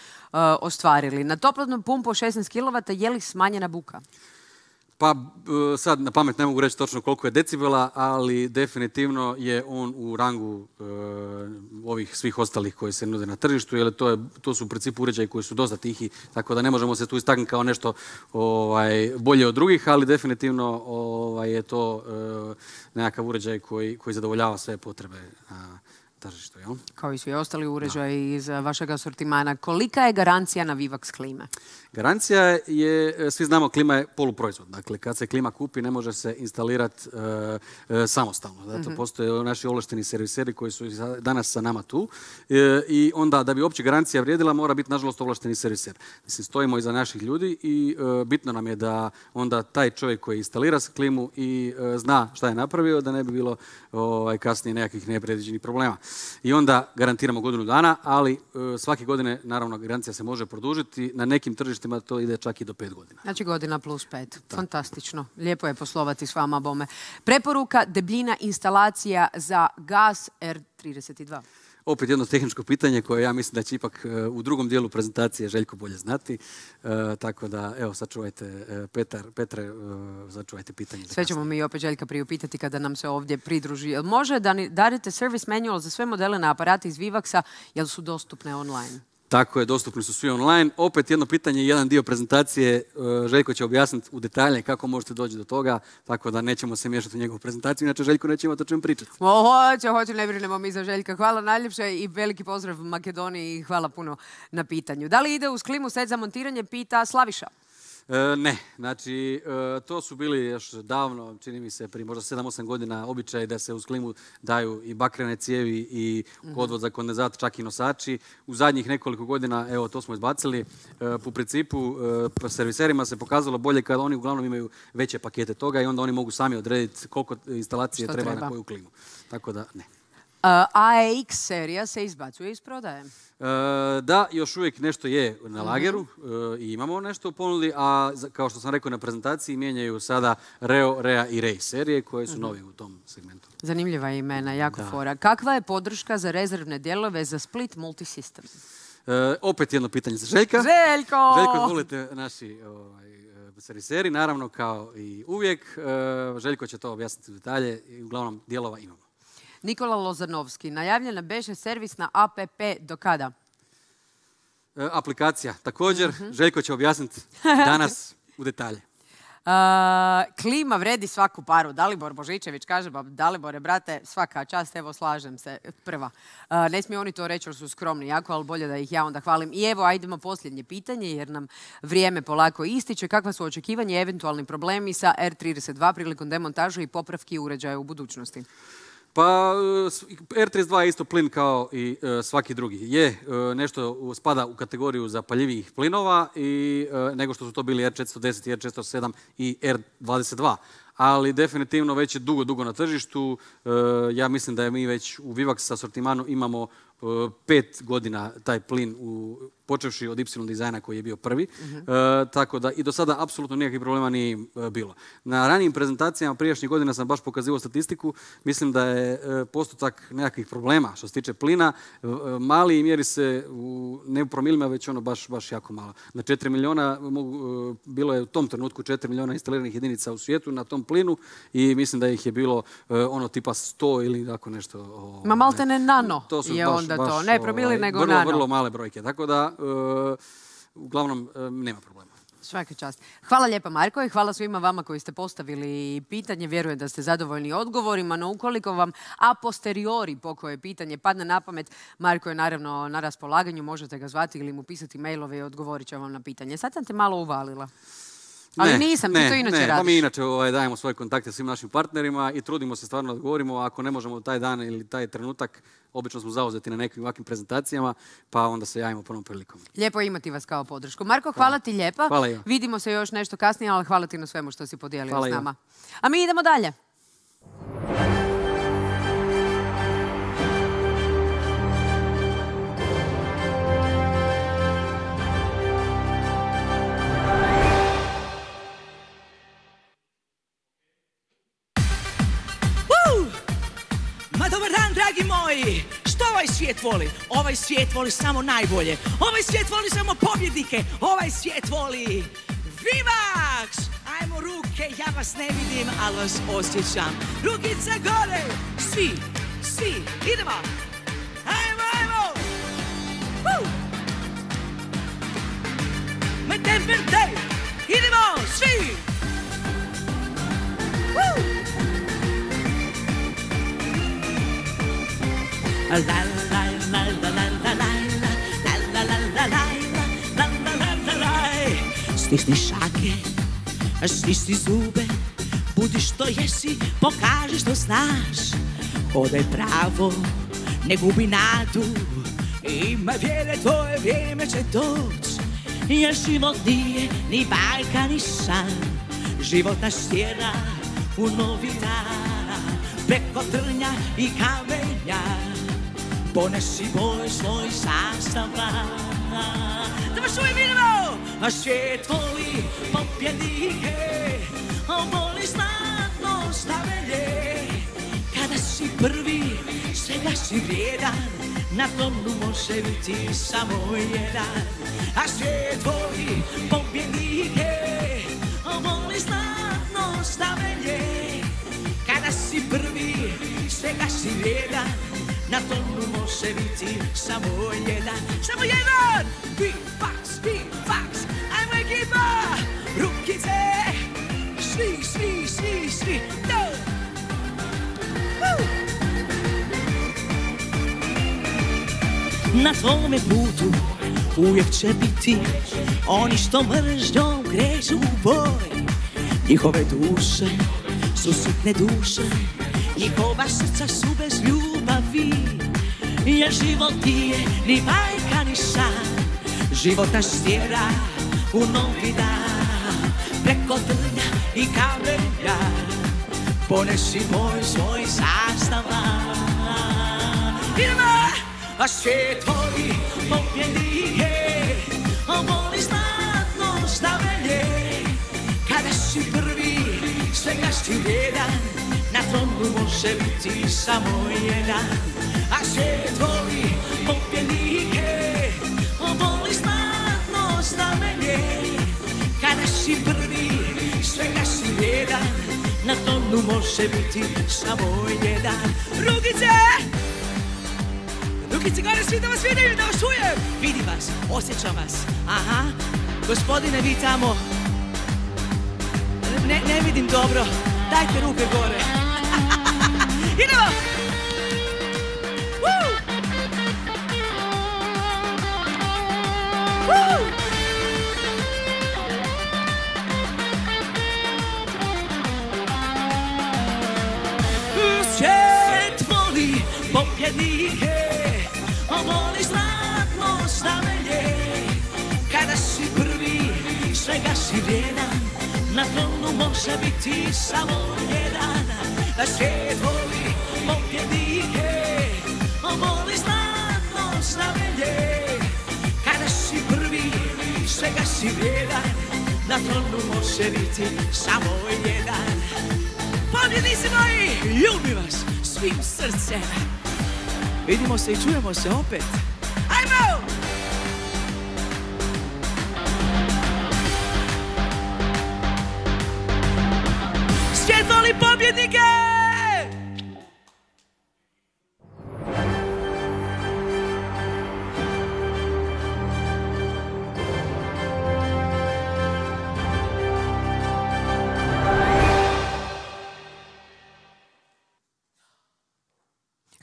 ostvarili. Na toplotnu pumpu 16 kW je li smanjena buka? Pa sad na pamet ne mogu reći točno koliko je decibela, ali definitivno je on u rangu ovih svih ostalih koji se nude na tržištu, jer to su u principu uređaji koji su dosta tihi, tako da ne možemo se tu istaknuti kao nešto bolje od drugih, ali definitivno je to nekakav uređaj koji zadovoljava sve potrebe tržištu. Jel? Kao i svi ostali uređaji iz vašeg asortimana. Kolika je garancija na Vivax klime? Garancija je, svi znamo, klima je poluproizvod. Dakle, kad se klima kupi, ne može se instalirati samostalno. Zato postoje naši ovlašteni serviseri koji su danas sa nama tu. I onda, da bi uopće garancija vrijedila, mora biti, nažalost, ovlašteni serviser. Mislim, stojimo iza naših ljudi i bitno nam je da onda taj čovjek koji instalira klimu i zna šta je napravio, da ne bi bilo kasnije nekakvih nepredviđenih problema. I onda garantiramo godinu dana, ali svake godine, naravno, garancija se može produžiti. Na nekim tržištima to ide čak i do 5 godina. Znači godina plus 5. Fantastično. Lijepo je poslovati s vama, bome. Preporuka debljina instalacija za gas R32. Opet jedno tehničko pitanje koje ja mislim da će ipak u drugom dijelu prezentacije Željko bolje znati. Tako da, evo, sačuvajte, Petre, sačuvajte pitanje. Sve ćemo mi opet Željka priupitati kada nam se ovdje pridruži. Može da darite service manual za sve modele na aparate iz Vivaxa, jel su dostupne online? Tako je, dostupni su svi online. Opet jedno pitanje, jedan dio prezentacije. Željko će objasniti u detalje kako možete doći do toga, tako da nećemo se miješati u njegovu prezentaciju, inače Željko neće imati o čemu pričati. Hoće, ne brinemo mi za Željka. Hvala najljepše i veliki pozdrav Makedoniji i hvala puno na pitanju. Da li ide uz klimu set za montiranje, pita Slaviša? Ne, znači to su bili još davno, čini mi se prije možda 7-8 godina običaj da se uz klimu daju i bakrene cijevi i odvod za kondenzat, čak i nosači. U zadnjih nekoliko godina, evo, to smo izbacili. Po principu serviserima se pokazalo bolje kada oni uglavnom imaju veće pakete toga i onda oni mogu sami odrediti koliko instalacije treba na koju klimu. Tako da ne. AEX serija se izbacuje iz prodaje. Da, još uvijek nešto je na lageru i imamo nešto u ponudi, a kao što sam rekao na prezentaciji, mijenjaju sada Reo, Rea i Ray serije koje su novi u tom segmentu. Zanimljiva imena, jako fora. Kakva je podrška za rezervne dijelove za Split Multisystem? Opet jedno pitanje za Željka. Željko! Željko, izvolite naši serviseri, naravno kao i uvijek. Željko će to objasniti u detalje i uglavnom dijelova imamo. Nikola Lozanovski, najavljena beše servisna APP do kada? Aplikacija također. Željko će objasniti danas u detalje. Klima vredi svaku paru. Dalibor Božičević kaže, Dalibore, brate, svaka čast, evo, slažem se, prva. Ne smiju oni to reći jer su skromni jako, ali bolje da ih ja onda hvalim. I evo, ajdemo posljednje pitanje jer nam vrijeme polako ističe. Kakva su očekivanje i eventualni problemi sa R32 prilikom demontaže i popravki uređaja u budućnosti? Pa R32 je isto plin kao i svaki drugi. Je nešto spada u kategoriju zapaljivijih plinova nego što su to bili R410, R407 i R22. Ali definitivno već je dugo na tržištu. Ja mislim da je mi već u Vivax asortimanu imamo 5 godina taj plin počevši od Y dizajna koji je bio prvi. Tako da i do sada apsolutno nikakvih problema nije bilo. Na ranijim prezentacijama prijašnjih godina sam baš pokazivao statistiku. Mislim da je postotak nekakvih problema što se tiče plina mali i mjeri se ne u promilima, već ono baš jako malo. Na 4 miliona bilo je u tom trenutku 4 miliona instaliranih jedinica u svijetu na tom plinu i mislim da ih je bilo ono tipa 100 ili tako nešto. Ma malte ne nano je onda to. Ne promili nego nano. Vrlo male brojke. Tako da uglavnom nema problema. Svaka čast. Hvala lijepa, Marko, i hvala svima vama koji ste postavili pitanje. Vjerujem da ste zadovoljni odgovorima, no ukoliko vam a posteriori pokoje pitanje padne na pamet, Marko je naravno na raspolaganju, možete ga zvati ili mu pisati mailove i odgovorit će vam na pitanje. Sad sam te malo uvalila. Ali nisam, ti to inače radiš. Pa mi inače dajemo svoje kontakte svim našim partnerima i trudimo se stvarno da odgovorimo. Ako ne možemo taj dan ili taj trenutak, obično smo zauzeti na nekim ovakvim prezentacijama, pa onda se javimo prvom prilikom. Lijepo je imati vas kao podršku. Marko, hvala ti lijepa. Hvala ja. Vidimo se još nešto kasnije, ali hvala ti na svemu što si podijelio s nama. A mi idemo dalje. Dragi moji, što ovaj svijet voli? Ovaj svijet voli samo najbolje. Ovaj svijet voli samo pobjednike. Ovaj svijet voli Vivax! Ajmo ruke, ja vas ne vidim, ali vas osjećam. Rukice gore! Svi, idemo! Ajmo! Mete! Idemo, svi! La la la la la la la la la la la. Stisni šake, stisni zube, budi što jesi, pokaži što znaš. Hodaj pravo, ne gubi nadu, ima vjere, tvoje vrijeme će doć. Jer život nije ni bajka ni san, život nas tjera u novi dan. Preko trnja i kamenja ponesi boj svoj sastav plan. Da vas uvijek vidimo! A svijet voli pobjednike, voli znatno stavelje. Kada si prvi, svega si vrijedan, na tonu može biti samo jedan. A svijet voli pobjednike, voli znatno stavelje. Kada si prvi, svega si vrijedan, na tonu može biti samo jedan. Samo jedan! Vivax! Ajmo ekipa! Rukice! Svi! Do! Na tvome putu uvijek će biti oni što mržnjom kreću u boj. Njihove duše su sitne duše, njihova srca su bez ljubavi. Jer život nije ni bajka ni san, život nas tjera u novi dan. Preko trnja i kamenja ponesi svoj sastav. a svijet voli pobjednike, voli zlatno znamenje. Kada si prvi, svega si vrijedan, na tronu može biti samo jedan. A svijet voli pobjednike, voli zlatno znamenje. Kada si prvi, svega si vrijedan, na tronu može biti samo jedan. Rukice! Rukice gore svi da vas vidim, da vas čujem! Vidim vas, osjećam vas. Aha, gospodine vi tamo. Ne vidim dobro. Dajte ruke gore. Idemo! Woo! Woo! Svijet voli pobjednike, voli zlatno znamenje. Kada si prvi, svega si vrijedan, na tronu može biti samo jedan. Svijet voli pobjednike, voli zlatno znamenje. Kada si prvi, svega si vrijedan, na tronu može biti samo jedan. Pobjednici moji, ljubim vas svim srcem. Vidimo se i čujemo se opet. Ajmo! Svijet voli pobjednike!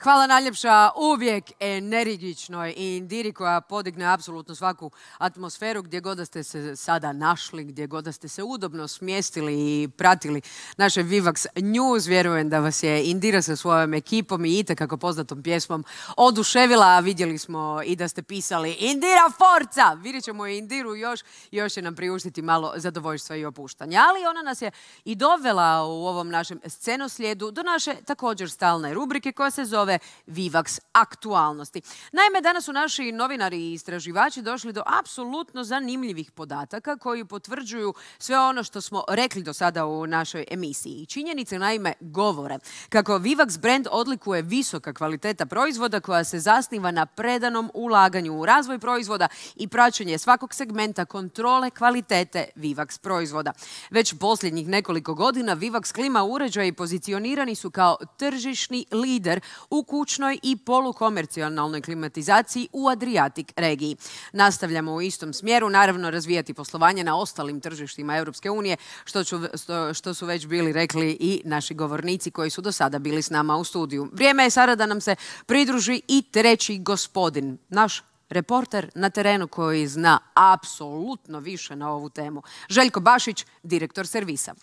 Hvala najljepša uvijek energičnoj Indiri koja podigne apsolutno svaku atmosferu gdje god da ste se sada našli, gdje god da ste se udobno smjestili i pratili naše Vivax News. Vjerujem da vas je Indira sa svojom ekipom i itekako poznatom pjesmom oduševila, a vidjeli smo i da ste pisali Indira Forca! Vidjet ćemo i Indiru još će nam priuštiti malo zadovoljstva i opuštanja. Ali ona nas je i dovela u ovom našem scenoslijedu do naše također stalne rubrike koja se zove Vivax aktualnosti. Naime, danas su naši novinari i istraživači došli do apsolutno zanimljivih podataka koji potvrđuju sve ono što smo rekli do sada u našoj emisiji. Činjenice naime govore kako Vivax brand odlikuje visoka kvaliteta proizvoda koja se zasniva na predanom ulaganju u razvoj proizvoda i praćenje svakog segmenta kontrole kvalitete Vivax proizvoda. Već posljednjih nekoliko godina Vivax klima uređaji pozicionirani su kao tržišni lider u kućnoj i polukomercijalnoj klimatizaciji u Adriatic regiji. Nastavljamo u istom smjeru, naravno razvijati poslovanje na ostalim tržištima Europske unije, što su već bili rekli i naši govornici koji su do sada bili s nama u studiju. Vrijeme je sada da nam se pridruži i treći gospodin, naš reporter na terenu koji zna apsolutno više na ovu temu. Željko Bašić, direktor servisa.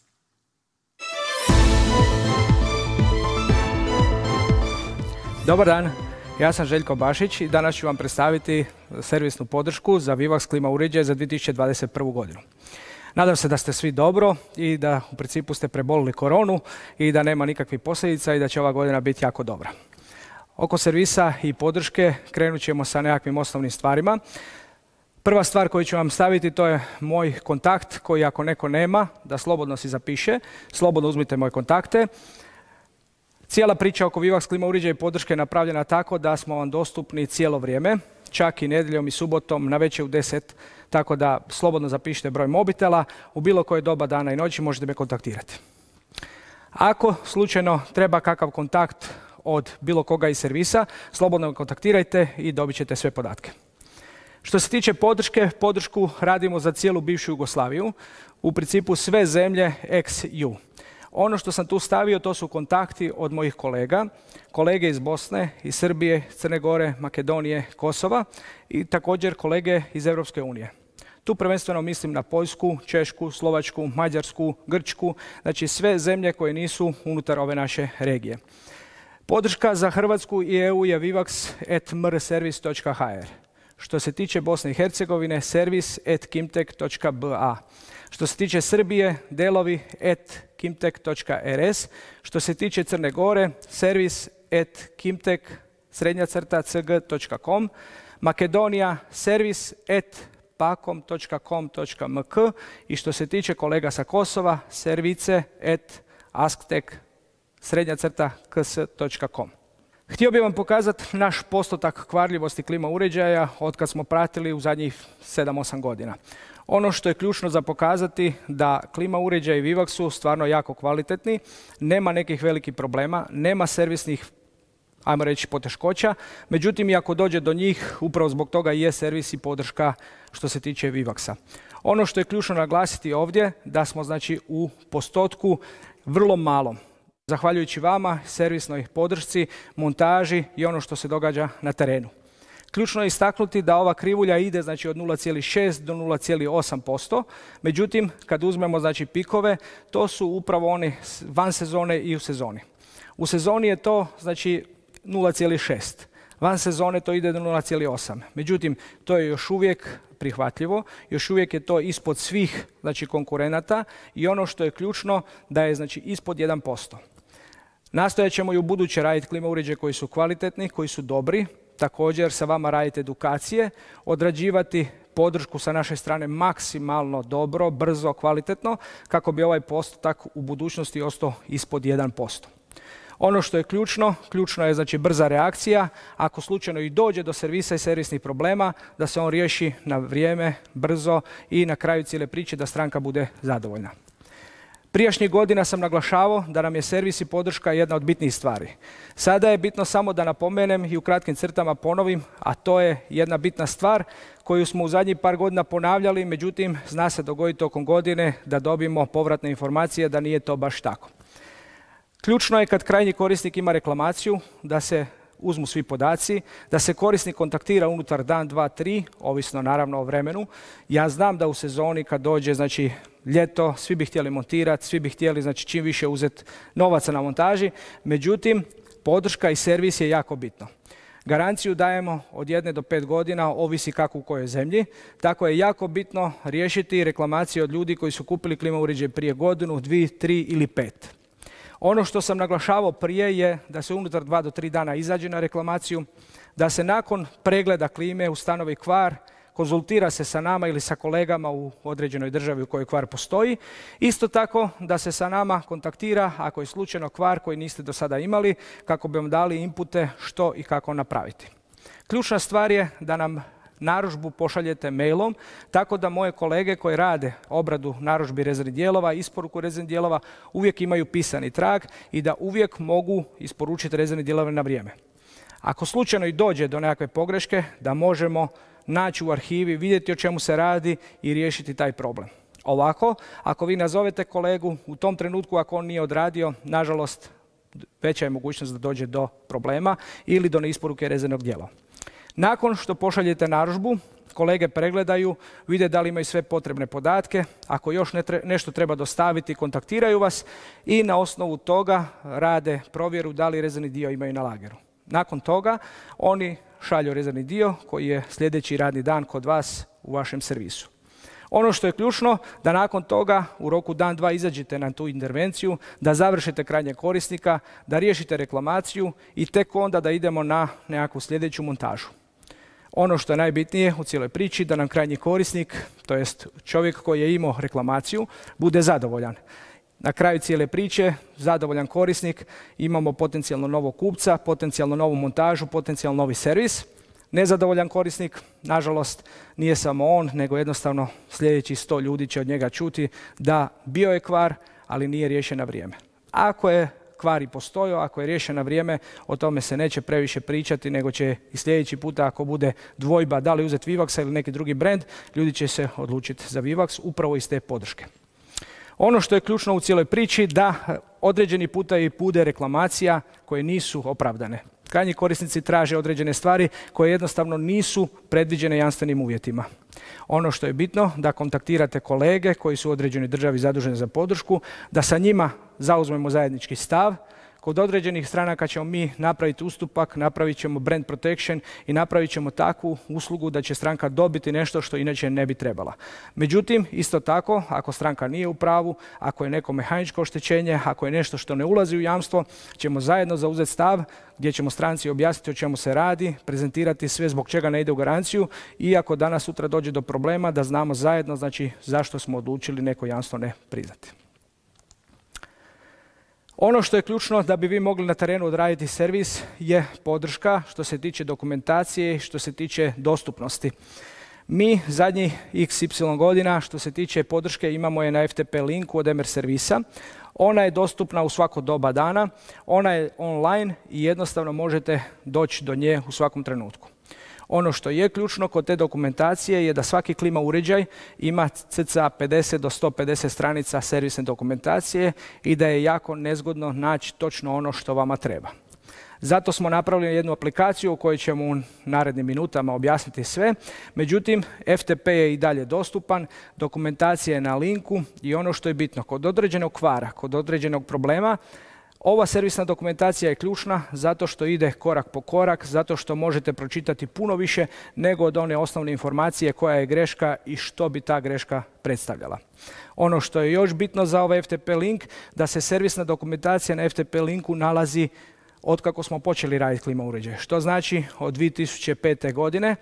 Dobar dan, ja sam Željko Bašić i danas ću vam predstaviti servisnu podršku za Vivax klima uređaj za 2021. godinu. Nadam se da ste svi dobro i da u principu ste prebolili koronu i da nema nikakvih posljedica i da će ova godina biti jako dobra. Oko servisa i podrške krenut ćemo sa nekakvim osnovnim stvarima. Prva stvar koju ću vam staviti to je moj kontakt koji ako neko nema da slobodno si zapiše, slobodno uzmite moje kontakte. Cijela priča oko Vivax klima uređaja i podrške je napravljena tako da smo vam dostupni cijelo vrijeme, čak i nedjeljom i subotom navečer u 10, tako da slobodno zapišite broj mobitela, u bilo koje doba dana i noći možete me kontaktirati. Ako slučajno treba kakav kontakt od bilo koga iz servisa, slobodno me kontaktirajte i dobit ćete sve podatke. Što se tiče podrške, podršku radimo za cijelu bivšu Jugoslaviju, u principu sve zemlje ex-EU. Ono što sam tu stavio to su kontakti od mojih kolega, kolege iz Bosne, iz Srbije, Crne Gore, Makedonije, Kosova i također kolege iz Europske unije. Tu prvenstveno mislim na Poljsku, Češku, Slovačku, Mađarsku, Grčku, znači sve zemlje koje nisu unutar ove naše regije. Podrška za Hrvatsku i EU je vivax@mrservice.hr. Što se tiče Bosne i Hercegovine, servis@kimtek.ba. Što se tiče Srbije, delovi@kimtek.rs. Što se tiče Crne Gore, servis@kimtek @cg.com, Makedonija servis@pacom.com.mk i što se tiče kolega sa Kosova, service@asktek_ks.com. Htio bih vam pokazati naš postotak kvarljivosti klima uređaja od kad smo pratili u zadnjih 7-8 godina. Ono što je ključno za pokazati da klima uređaji Vivax su stvarno jako kvalitetni, nema nekih velikih problema, nema servisnih, ajmo reći, poteškoća, međutim i ako dođe do njih, upravo zbog toga i je servis i podrška što se tiče Vivaxa. Ono što je ključno naglasiti ovdje, da smo znači u postotku vrlo malom. Zahvaljujući vama, servisnoj podršci, montaži i ono što se događa na terenu. Ključno je istaknuti da ova krivulja ide znači od 0,6 do 0,8%, međutim kad uzmemo znači pikove, to su upravo one van sezone i u sezoni. U sezoni je to znači 0,6. Van sezone to ide do 0,8. Međutim, to je još uvijek prihvatljivo, još uvijek je to ispod svih znači konkurenata i ono što je ključno da je znači ispod 1%. Nastojat ćemo i u buduće raditi klima uređaje koji su kvalitetni, koji su dobri, također sa vama raditi edukacije, odrađivati podršku sa naše strane maksimalno dobro, brzo, kvalitetno, kako bi ovaj postotak u budućnosti ostao ispod 1%. Ono što je ključno je znači brza reakcija. Ako slučajno i dođe do servisa i servisnih problema, da se on riješi na vrijeme, brzo i na kraju cijele priče da stranka bude zadovoljna. Prijašnjih godina sam naglašavao da nam je servis i podrška jedna od bitnijih stvari. Sada je bitno samo da napomenem i u kratkim crtama ponovim, a to je jedna bitna stvar koju smo u zadnjih par godina ponavljali, međutim zna se dogoditi tokom godine da dobijemo povratne informacije da nije to baš tako. Ključno je kad krajnji korisnik ima reklamaciju, da se uzmu svi podaci, da se korisnik kontaktira unutar dan, 2, 3, ovisno naravno o vremenu. Ja znam da u sezoni kad dođe znači ljeto, svi bi htjeli montirati, svi bi htjeli znači čim više uzeti novaca na montaži, međutim podrška i servis je jako bitno. Garanciju dajemo od 1 do 5 godina, ovisi kako u kojoj zemlji. Tako je jako bitno riješiti reklamacije od ljudi koji su kupili klima uređaj prije godinu, 2, 3 ili 5. Ono što sam naglašavao prije je da se unutar 2 do 3 dana izađe na reklamaciju, da se nakon pregleda klime ustanovi kvar, konzultira se sa nama ili sa kolegama u određenoj državi u kojoj kvar postoji. Isto tako da se sa nama kontaktira ako je slučajno kvar koji niste do sada imali, kako bi vam dali inpute što i kako napraviti. Ključna stvar je da nam narudžbu pošaljete mailom, tako da moje kolege koji rade obradu narudžbi rezervnih dijelova, isporuku rezervnih dijelova, uvijek imaju pisani trag i da uvijek mogu isporučiti rezervne dijelove na vrijeme. Ako slučajno i dođe do nekakve pogreške, da možemo naći u arhivi, vidjeti o čemu se radi i riješiti taj problem. Ovako, ako vi nazovete kolegu, u tom trenutku ako on nije odradio, nažalost, veća je mogućnost da dođe do problema ili do neisporuke rezervnog dijela. Nakon što pošaljete narudžbu, kolege pregledaju, vide da li imaju sve potrebne podatke, ako još nešto treba dostaviti, kontaktiraju vas i na osnovu toga rade provjeru da li rezervni dio imaju na lageru. Nakon toga oni šalju rezervni dio koji je sljedeći radni dan kod vas u vašem servisu. Ono što je ključno, da nakon toga u roku dan, 2 izađete na tu intervenciju, da završite krajnjeg korisnika, da riješite reklamaciju i tek onda da idemo na nekakvu sljedeću montažu. Ono što je najbitnije u cijeloj priči, da nam krajnji korisnik, to jest čovjek koji je imao reklamaciju, bude zadovoljan. Na kraju cijele priče, zadovoljan korisnik, imamo potencijalno novog kupca, potencijalno novu montažu, potencijalno novi servis. Nezadovoljan korisnik, nažalost, nije samo on, nego jednostavno sljedećih 100 ljudi će od njega čuti da bio je kvar, ali nije riješen na vrijeme. Ako je kvar i postojao, ako je riješen na vrijeme, o tome se neće previše pričati, nego će i sljedeći puta ako bude dvojba da li uzeti Vivaxa ili neki drugi brand, ljudi će se odlučiti za Vivax upravo iz te podrške. Ono što je ključno u cijeloj priči, da određeni puta i bude reklamacija koje nisu opravdane. Krajnji korisnici traže određene stvari koje jednostavno nisu predviđene jamstvenim uvjetima. Ono što je bitno, da kontaktirate kolege koji su u određenoj državi zaduženi za podršku, da sa njima zauzmemo zajednički stav, Kod određenih stranaka ćemo mi napraviti ustupak, napravit ćemo brand protection i napravit ćemo takvu uslugu da će stranka dobiti nešto što inače ne bi trebala. Međutim, isto tako, ako stranka nije u pravu, ako je neko mehaničko oštećenje, ako je nešto što ne ulazi u jamstvo, ćemo zajedno zauzeti stav gdje ćemo stranci objasniti o čemu se radi, prezentirati sve zbog čega ne ide u garanciju i ako danas sutra dođe do problema da znamo zajedno znači zašto smo odlučili neko jamstvo ne priznati. Ono što je ključno da bi vi mogli na terenu odraditi servis je podrška što se tiče dokumentacije i što se tiče dostupnosti. Mi zadnjih XY godina što se tiče podrške imamo je na FTP linku od MR servisa. Ona je dostupna u svako doba dana, ona je online i jednostavno možete doći do nje u svakom trenutku. Ono što je ključno kod te dokumentacije je da svaki klima uređaj ima cca 50 do 150 stranica servisne dokumentacije i da je jako nezgodno naći točno ono što vama treba. Zato smo napravili jednu aplikaciju u kojoj ćemo u narednim minutama objasniti sve. Međutim, FTP je i dalje dostupan, dokumentacija je na linku i ono što je bitno, kod određenog kvara, kod određenog problema, ova servisna dokumentacija je ključna zato što ide korak po korak, zato što možete pročitati puno više nego od one osnovne informacije koja je greška i što bi ta greška predstavljala. Ono što je još bitno za ovaj FTP link, da se servisna dokumentacija na FTP linku nalazi od kako smo počeli raditi klima uređaje. Što znači od 2005. godine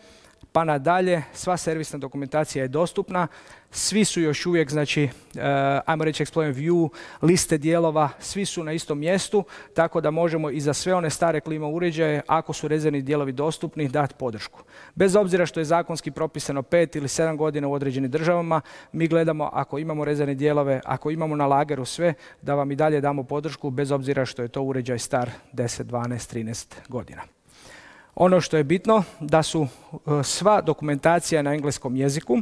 pa nadalje sva servisna dokumentacija je dostupna. Svi su još uvijek, znači, ajmo reći Explorer View, liste dijelova, svi su na istom mjestu, tako da možemo i za sve one stare klima uređaje, ako su rezervni dijelovi dostupni, dati podršku. Bez obzira što je zakonski propisano 5 ili 7 godina u određenim državama, mi gledamo ako imamo rezervne dijelove, ako imamo na lageru sve, da vam i dalje damo podršku, bez obzira što je to uređaj star 10, 12, 13 godina. Ono što je bitno da su sva dokumentacija na engleskom jeziku.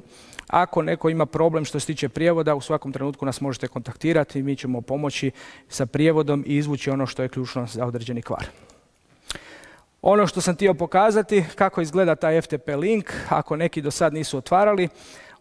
Ako neko ima problem što se tiče prijevoda, u svakom trenutku nas možete kontaktirati i mi ćemo pomoći sa prijevodom i izvući ono što je ključno za određeni kvar. Ono što sam htio pokazati, kako izgleda taj FTP link, ako neki do sad nisu otvarali.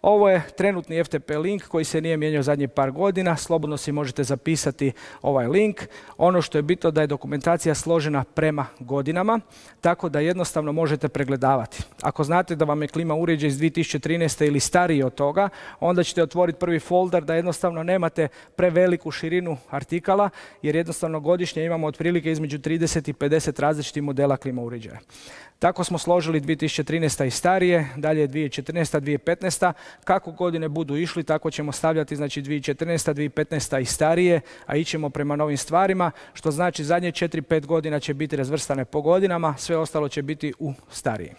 Ovo je trenutni FTP link koji se nije mijenjao zadnjih par godina, slobodno si možete zapisati ovaj link. Ono što je bitno da je dokumentacija složena prema godinama, tako da jednostavno možete pregledavati. Ako znate da vam je klima uređaj iz 2013. ili stariji od toga, onda ćete otvoriti prvi folder da jednostavno nemate preveliku širinu artikala, jer jednostavno godišnje imamo otprilike između 30 i 50 različitih modela klima uređaja. Tako smo složili 2013. i starije, dalje 2014. 2015. Kako godine budu išli, tako ćemo stavljati, znači 2014. 2015. i starije, a ićemo prema novim stvarima, što znači zadnje 4-5 godina će biti razvrstane po godinama, sve ostalo će biti u starije.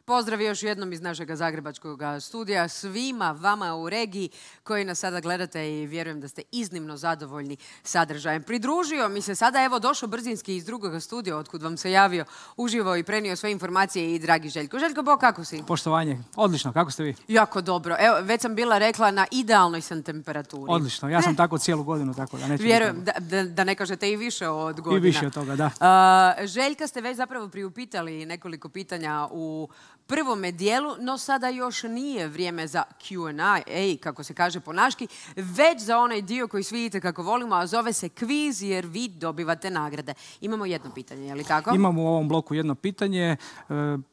Pozdrav još jednom iz našeg zagrebačkog studija svima vama u regiji koji nas sada gledate i vjerujem da ste iznimno zadovoljni sadržajem. Pridružio mi se sada, evo došao brzinski iz drugog studija otkud vam se javio uživo i prenio sve informacije i dragi Željko. Željko, Bog, kako si? Poštovanje, odlično, kako ste vi? Jako dobro. Evo, već sam bila rekla na idealnoj sam temperaturi. Odlično, ja sam tako cijelu godinu, tako da neću... Vjerujem da ne kažete i više od godina. I više od toga, da. Željka ste već zapravo priupitali nekoliko pitanja u prvome dijelu, no sada još nije vrijeme za Q&A, kako se kaže po naški, već za onaj dio koji svi vidite kako volimo, a zove se kviz jer vi dobivate nagrade. Imamo jedno pitanje, je li tako? Imamo u ovom bloku jedno pitanje,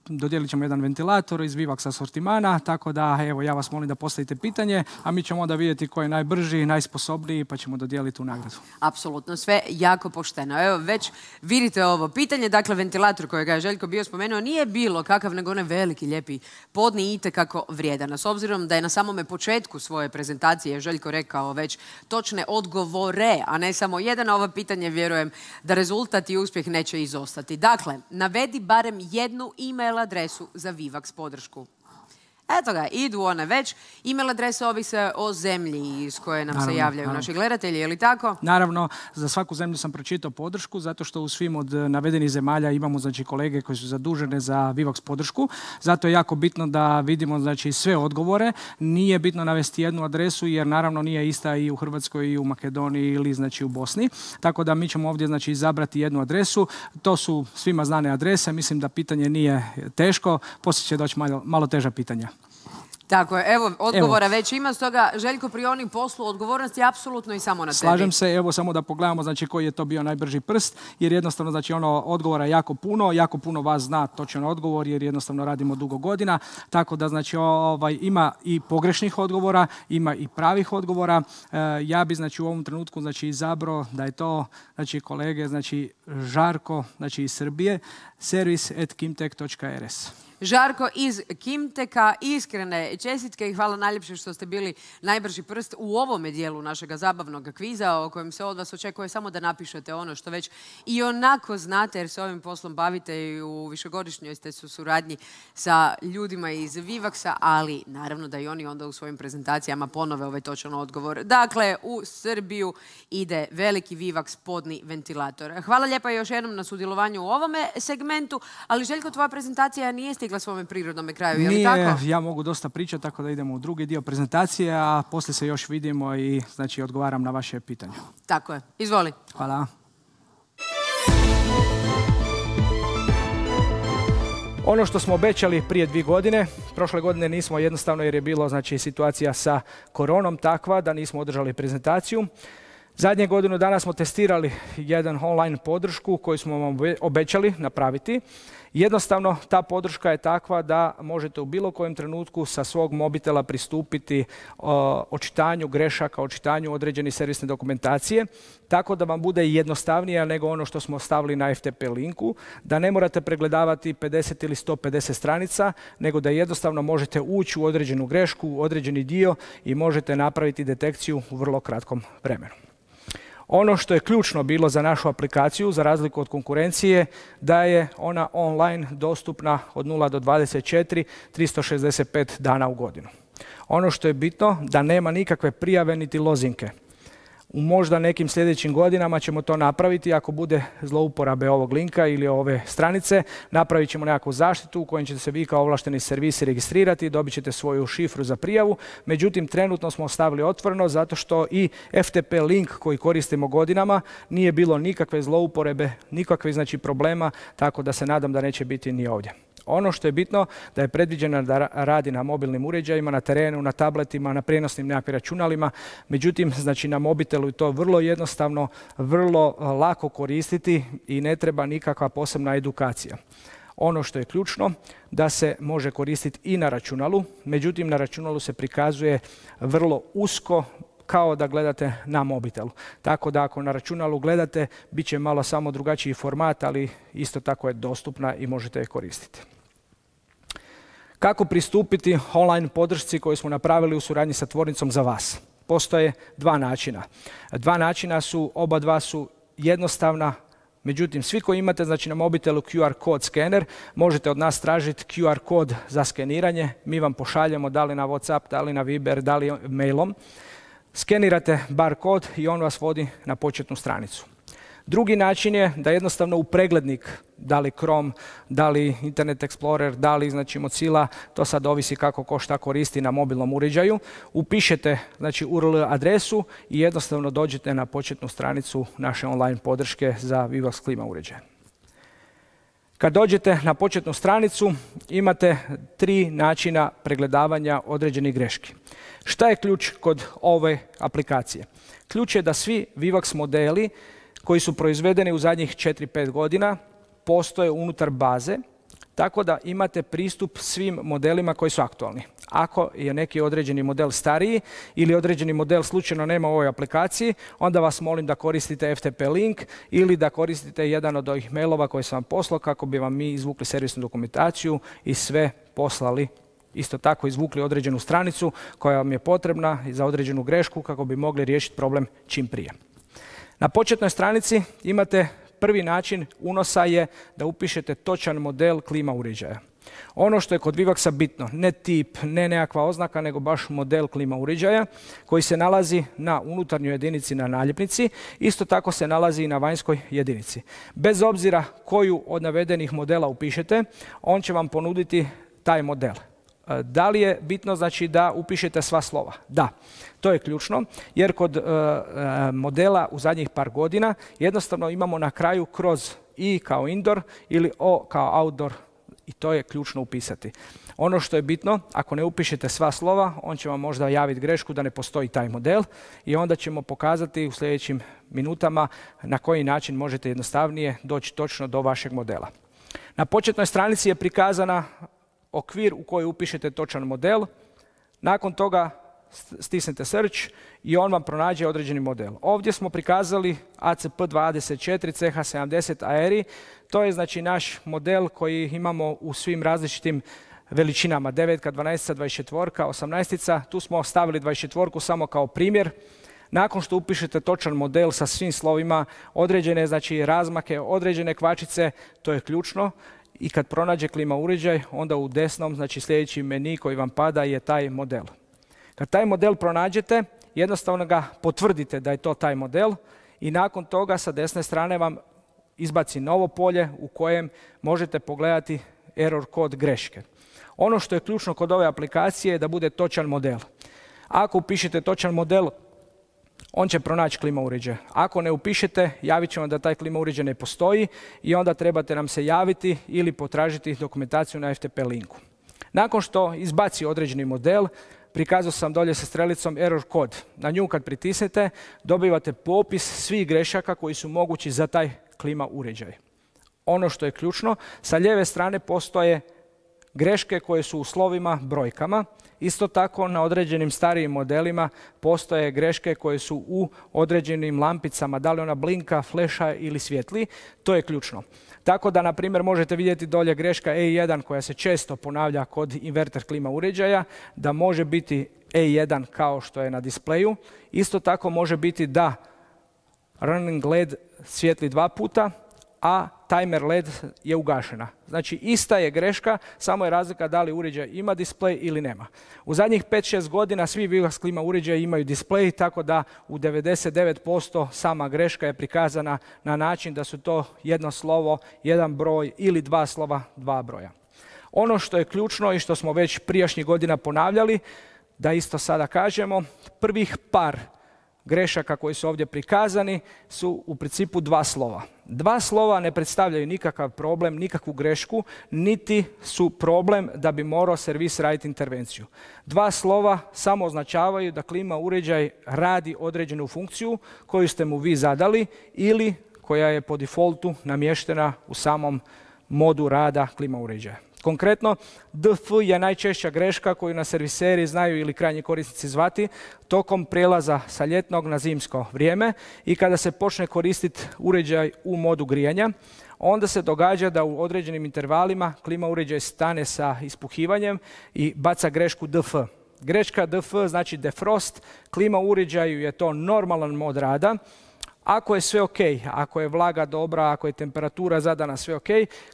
dodijelit ćemo jedan ventilator iz Vivax asortimana, tako da evo ja vas molim da postavite pitanje, a mi ćemo onda vidjeti ko je najbrži, najsposobniji, pa ćemo dodijeliti tu nagradu. Apsolutno, sve jako pošteno. Evo, već vidite ovo pitanje, dakle ventilator kojega je Željko bio spomenuo nije bilo kakav nego ne veliki, lijepi podni i itekako vrijedan. S obzirom da je na samome početku svoje prezentacije Željko rekao već točne odgovore, a ne samo jedan na ovo pitanje, vjerujem da rezultat i uspjeh neće izostati. Dakle, navedi barem jednu e-mail adresu za Vivax podršku. Eto ga, idu one već. E-mail adrese ovise o zemlji iz koje nam se javljaju naši gledatelji, je li tako? Naravno, za svaku zemlju sam pročitao podršku, zato što u svim od navedenih zemalja imamo znači, kolege koji su zadužene za Vivox podršku. Zato je jako bitno da vidimo znači, sve odgovore. Nije bitno navesti jednu adresu, jer naravno nije ista i u Hrvatskoj i u Makedoniji ili znači, u Bosni. Tako da mi ćemo ovdje znači, izabrati jednu adresu. To su svima znane adrese. Mislim da pitanje nije teško. Poslije će doći malo teža pitanja. Tako je, evo, odgovora već ima, stoga Željko prioni poslu, odgovornost je apsolutno i samo na tebi. Slažem se, evo samo da pogledamo znači, koji je to bio najbrži prst, jer jednostavno znači, odgovora je jako puno vas zna točan odgovor, jer jednostavno radimo dugo godina, tako da znači, ima i pogrešnih odgovora, ima i pravih odgovora. Ja bi znači, u ovom trenutku znači, izabrao da je to znači, kolege znači, Žarko znači, iz Srbije, servis@kimtek.rs. Žarko iz Kimteka, iskrene čestitke i hvala najljepše što ste bili najbrži prst u ovome dijelu našega zabavnog kviza o kojem se od vas očekuje samo da napišete ono što već i onako znate jer se ovim poslom bavite i u višegodišnjoj ste su suradnji sa ljudima iz Vivaxa, ali naravno da i oni onda u svojim prezentacijama ponove ovaj točan odgovor. Dakle, u Srbiju ide veliki Vivax podni ventilator. Hvala lijepa još jednom na sudjelovanju u ovome segmentu, ali Željko, tvoja prezentacija nije stigla svome prirodnome kraju, je li tako? Ja mogu dosta pričati, tako da idemo u drugi dio prezentacije, a poslije se još vidimo i znači odgovaram na vaše pitanje. Tako je. Izvoli. Hvala. Ono što smo obećali prije 2 godine, prošle godine nismo jednostavno jer je bilo znači, situacija sa koronom takva da nismo održali prezentaciju. Zadnje godinu dana smo testirali jedan online podršku koju smo vam obećali napraviti. Jednostavno, ta podrška je takva da možete u bilo kojem trenutku sa svog mobitela pristupiti očitanju grešaka, očitanju određene servisne dokumentacije, tako da vam bude jednostavnije nego ono što smo stavili na FTP linku, da ne morate pregledavati 50 ili 150 stranica, nego da jednostavno možete ući u određenu grešku, u određeni dio i možete napraviti detekciju u vrlo kratkom vremenu. Ono što je ključno bilo za našu aplikaciju, za razliku od konkurencije, da je ona online dostupna od 0 do 24, 365 dana u godinu. Ono što je bitno, da nema nikakve prijave niti lozinke. U možda nekim sljedećim godinama ćemo to napraviti ako bude zlouporabe ovog linka ili ove stranice. Napravit ćemo nekakvu zaštitu u kojoj ćete se vi kao ovlašteni servisi registrirati i dobit ćete svoju šifru za prijavu. Međutim, trenutno smo ostavili otvoreno zato što i FTP link koji koristimo godinama nije bilo nikakve zlouporabe, nikakve znači, problema, tako da se nadam da neće biti ni ovdje. Ono što je bitno da je predviđeno da radi na mobilnim uređajima, na terenu, na tabletima, na prijenosnim nekakvim računalima. Međutim, znači na mobitelu je to vrlo jednostavno, vrlo lako koristiti i ne treba nikakva posebna edukacija. Ono što je ključno da se može koristiti i na računalu, međutim na računalu se prikazuje vrlo usko kao da gledate na mobitelu. Tako da ako na računalu gledate, bit će malo samo drugačiji format, ali isto tako je dostupna i možete je koristiti. Kako pristupiti online podršci koju smo napravili u suradnji sa tvornicom za vas? Postoje 2 načina. 2 načina su, oba dva su jednostavna. Međutim, svi koji imate znači, na mobitelu QR kod skener, možete od nas tražiti QR kod za skeniranje. Mi vam pošaljemo da li na WhatsApp, da li na Viber, da li mailom. Skenirate bar kod i on vas vodi na početnu stranicu. Drugi način je da jednostavno u preglednik, da li Chrome, da li Internet Explorer, da li znači, Mozilla, to sad ovisi kako ko šta koristi na mobilnom uređaju, upišete znači, URL adresu i jednostavno dođete na početnu stranicu naše online podrške za Vivox klima uređaje. Kad dođete na početnu stranicu, imate 3 načina pregledavanja određenih greški. Šta je ključ kod ove aplikacije? Ključ je da svi Vivox modeli koji su proizvedeni u zadnjih 4-5 godina postoje unutar baze, tako da imate pristup svim modelima koji su aktualni. Ako je neki određeni model stariji ili određeni model slučajno nema u ovoj aplikaciji, onda vas molim da koristite FTP link ili da koristite jedan od ovih mailova koji sam vam poslao kako bi vam mi izvukli servisnu dokumentaciju i sve poslali. Isto tako izvukli određenu stranicu koja vam je potrebna za određenu grešku kako bi mogli riješiti problem čim prije. Na početnoj stranici imate prvi način unosa je da upišete točan model klima uređaja. Ono što je kod Vivaxa bitno, ne tip, ne nekakva oznaka, nego baš model klima uređaja koji se nalazi na unutarnjoj jedinici na naljepnici, isto tako se nalazi i na vanjskoj jedinici. Bez obzira koju od navedenih modela upišete, on će vam ponuditi taj model. Da li je bitno znači da upišete sva slova? Da, to je ključno jer kod modela u zadnjih par godina jednostavno imamo na kraju kroz I kao indoor ili O kao outdoor i to je ključno upisati. Ono što je bitno, ako ne upišete sva slova, on će vam možda javiti grešku da ne postoji taj model i onda ćemo pokazati u sljedećim minutama na koji način možete jednostavnije doći točno do vašeg modela. Na početnoj stranici je prikazana okvir u koji upišete točan model. Nakon toga stisnete search i on vam pronađe određeni model. Ovdje smo prikazali ACP24 CH70 Aeri. To je znači naš model koji imamo u svim različitim veličinama. 9, 12, 24, 18. Tu smo stavili 24 samo kao primjer. Nakon što upišete točan model sa svim slovima, određene znači razmake, određene kvačice, to je ključno. I kad pronađe klima uređaj, onda u desnom, znači sljedeći meni koji vam pada je taj model. Kad taj model pronađete, jednostavno ga potvrdite da je to taj model i nakon toga sa desne strane vam izbaci novo polje u kojem možete pogledati error kod greške. Ono što je ključno kod ove aplikacije je da bude točan model. Ako upišete točan model, on će pronaći klima uređaj. Ako ne upišete, javit će vam da taj klima uređaj ne postoji i onda trebate nam se javiti ili potražiti dokumentaciju na FTP linku. Nakon što izbaci određeni model, prikazao sam dolje sa strelicom error kod. Na nju kad pritisnete, dobivate popis svih grešaka koji su mogući za taj klima uređaj. Ono što je ključno, sa lijeve strane postoje greške koje su u slovima, brojkama. Isto tako na određenim starijim modelima postoje greške koje su u određenim lampicama, da li ona blinka, fleša ili svijetli. To je ključno. Tako da, na primjer, možete vidjeti dolje greška E1 koja se često ponavlja kod inverter klima uređaja, da može biti E1 kao što je na displeju. Isto tako može biti da running LED svijetli 2 puta, a timer LED je ugašena. Znači ista je greška, samo je razlika da li uređaj ima displej ili nema. U zadnjih 5-6 godina svi Vivax klima uređaji imaju displej, tako da u 99% sama greška je prikazana na način da su to jedno slovo, jedan broj ili dva slova, dva broja. Ono što je ključno i što smo već prijašnjih godina ponavljali, da isto sada kažemo, prvih par grešaka koji su ovdje prikazani su u principu dva slova. Dva slova ne predstavljaju nikakav problem, nikakvu grešku, niti su problem da bi morao servis raditi intervenciju. Dva slova samo označavaju da klima uređaj radi određenu funkciju koju ste mu vi zadali ili koja je po defaultu namještena u samom modu rada klima uređaja. Konkretno, DF je najčešća greška koju na serviseri znaju ili krajnji korisnici zvati tokom prijelaza sa ljetnog na zimsko vrijeme i kada se počne koristiti uređaj u modu grijanja, onda se događa da u određenim intervalima klima uređaj stane sa ispuhivanjem i baca grešku DF. Greška DF znači defrost, klima uređaju je to normalan mod rada. Ako je sve ok, ako je vlaga dobra, ako je temperatura zadana sve ok,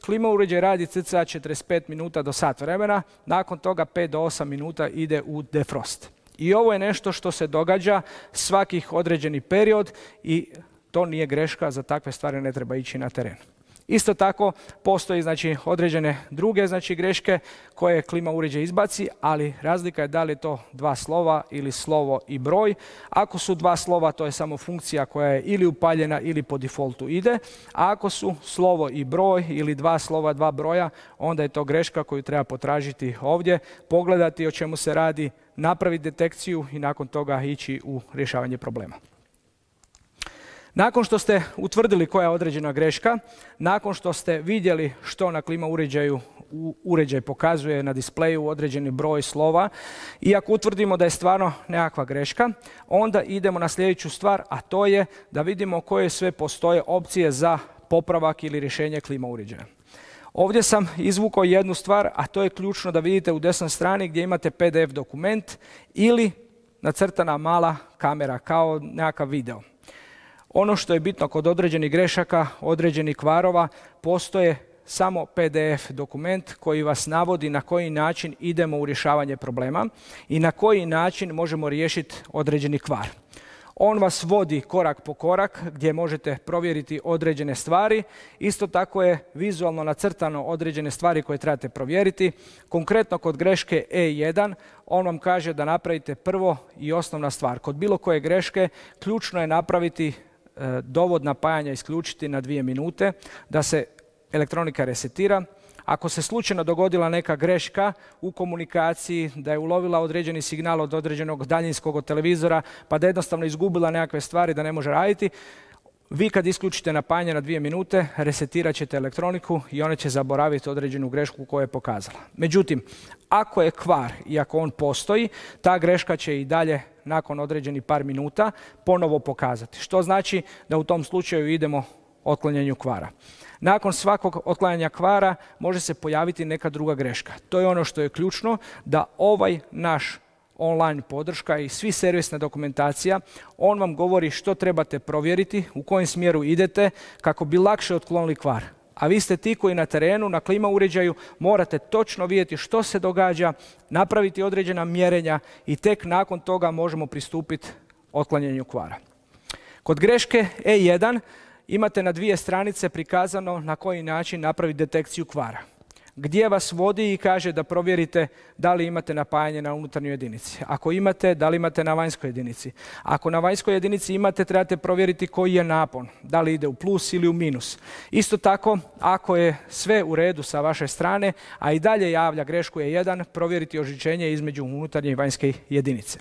klima uređaj radi cca 45 minuta do sat vremena, nakon toga 5 do 8 minuta ide u defrost. I ovo je nešto što se događa svakih određeni period i to nije greška, za takve stvari ne treba ići na teren. Isto tako postoji znači određene druge znači greške koje klima uređaj izbaci, ali razlika je da li je to dva slova ili slovo i broj. Ako su dva slova, to je samo funkcija koja je ili upaljena ili po defaultu ide, a ako su slovo i broj ili dva slova, dva broja, onda je to greška koju treba potražiti ovdje, pogledati o čemu se radi, napraviti detekciju i nakon toga ići u rješavanje problema. Nakon što ste utvrdili koja je određena greška, nakon što ste vidjeli što na klima uređaju uređaj pokazuje na displeju određeni broj slova i ako utvrdimo da je stvarno nekakva greška, onda idemo na sljedeću stvar, a to je da vidimo koje sve postoje opcije za popravak ili rješenje klima uređaja. Ovdje sam izvukao jednu stvar, a to je ključno da vidite u desnoj strani gdje imate PDF dokument ili nacrtana mala kamera kao nekakav video. Ono što je bitno kod određenih grešaka, određenih kvarova, postoje samo PDF dokument koji vas navodi na koji način idemo u rješavanje problema i na koji način možemo riješiti određeni kvar. On vas vodi korak po korak gdje možete provjeriti određene stvari. Isto tako je vizualno nacrtano određene stvari koje trebate provjeriti. Konkretno kod greške E1 on vam kaže da napravite prvo i osnovna stvar. Kod bilo koje greške ključno je napraviti dovod napajanja isključiti na 2 minute, da se elektronika resetira. Ako se slučajno dogodila neka greška u komunikaciji, da je ulovila određeni signal od određenog daljinskog od televizora, pa da je jednostavno izgubila nekakve stvari da ne može raditi, vi kad isključite napajanje na 2 minute, resetirat ćete elektroniku i ona će zaboraviti određenu grešku koju je pokazala. Međutim, ako je kvar i ako on postoji, ta greška će i dalje nakon određenih par minuta ponovo pokazati. Što znači da u tom slučaju idemo otklanjanju kvara. Nakon svakog otklanjanja kvara može se pojaviti neka druga greška. To je ono što je ključno, da ovaj naš online podrška i svi servisna dokumentacija, on vam govori što trebate provjeriti, u kojem smjeru idete kako bi lakše otklonili kvar. A vi ste ti koji na terenu, na klima uređaju, morate točno vidjeti što se događa, napraviti određena mjerenja i tek nakon toga možemo pristupiti otklanjanju kvara. Kod greške E1 imate na 2 stranice prikazano na koji način napraviti detekciju kvara. Gdje vas vodi i kaže da provjerite da li imate napajanje na unutarnjoj jedinici. Ako imate, da li imate na vanjskoj jedinici. Ako na vanjskoj jedinici imate, trebate provjeriti koji je napon. Da li ide u plus ili u minus. Isto tako, ako je sve u redu sa vaše strane, a i dalje javlja grešku E1, provjeriti ožičenje između unutarnje i vanjske jedinice.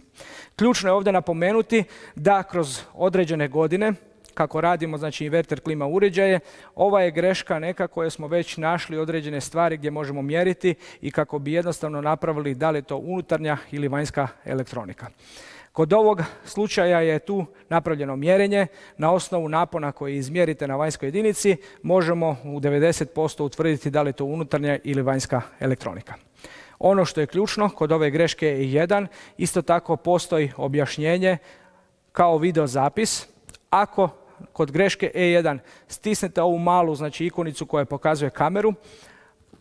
Ključno je ovdje napomenuti da kroz određene godine, kako radimo, znači inverter klima uređaje, ova je greška neka koje smo već našli određene stvari gdje možemo mjeriti i kako bi jednostavno napravili da li je to unutarnja ili vanjska elektronika. Kod ovog slučaja je tu napravljeno mjerenje. Na osnovu napona koji izmjerite na vanjskoj jedinici možemo u 90% utvrditi da li je to unutarnja ili vanjska elektronika. Ono što je ključno kod ove greške E1, isto tako postoji objašnjenje kao video zapis. Ako kod greške E1 stisnete ovu malu, znači ikonicu koja pokazuje kameru,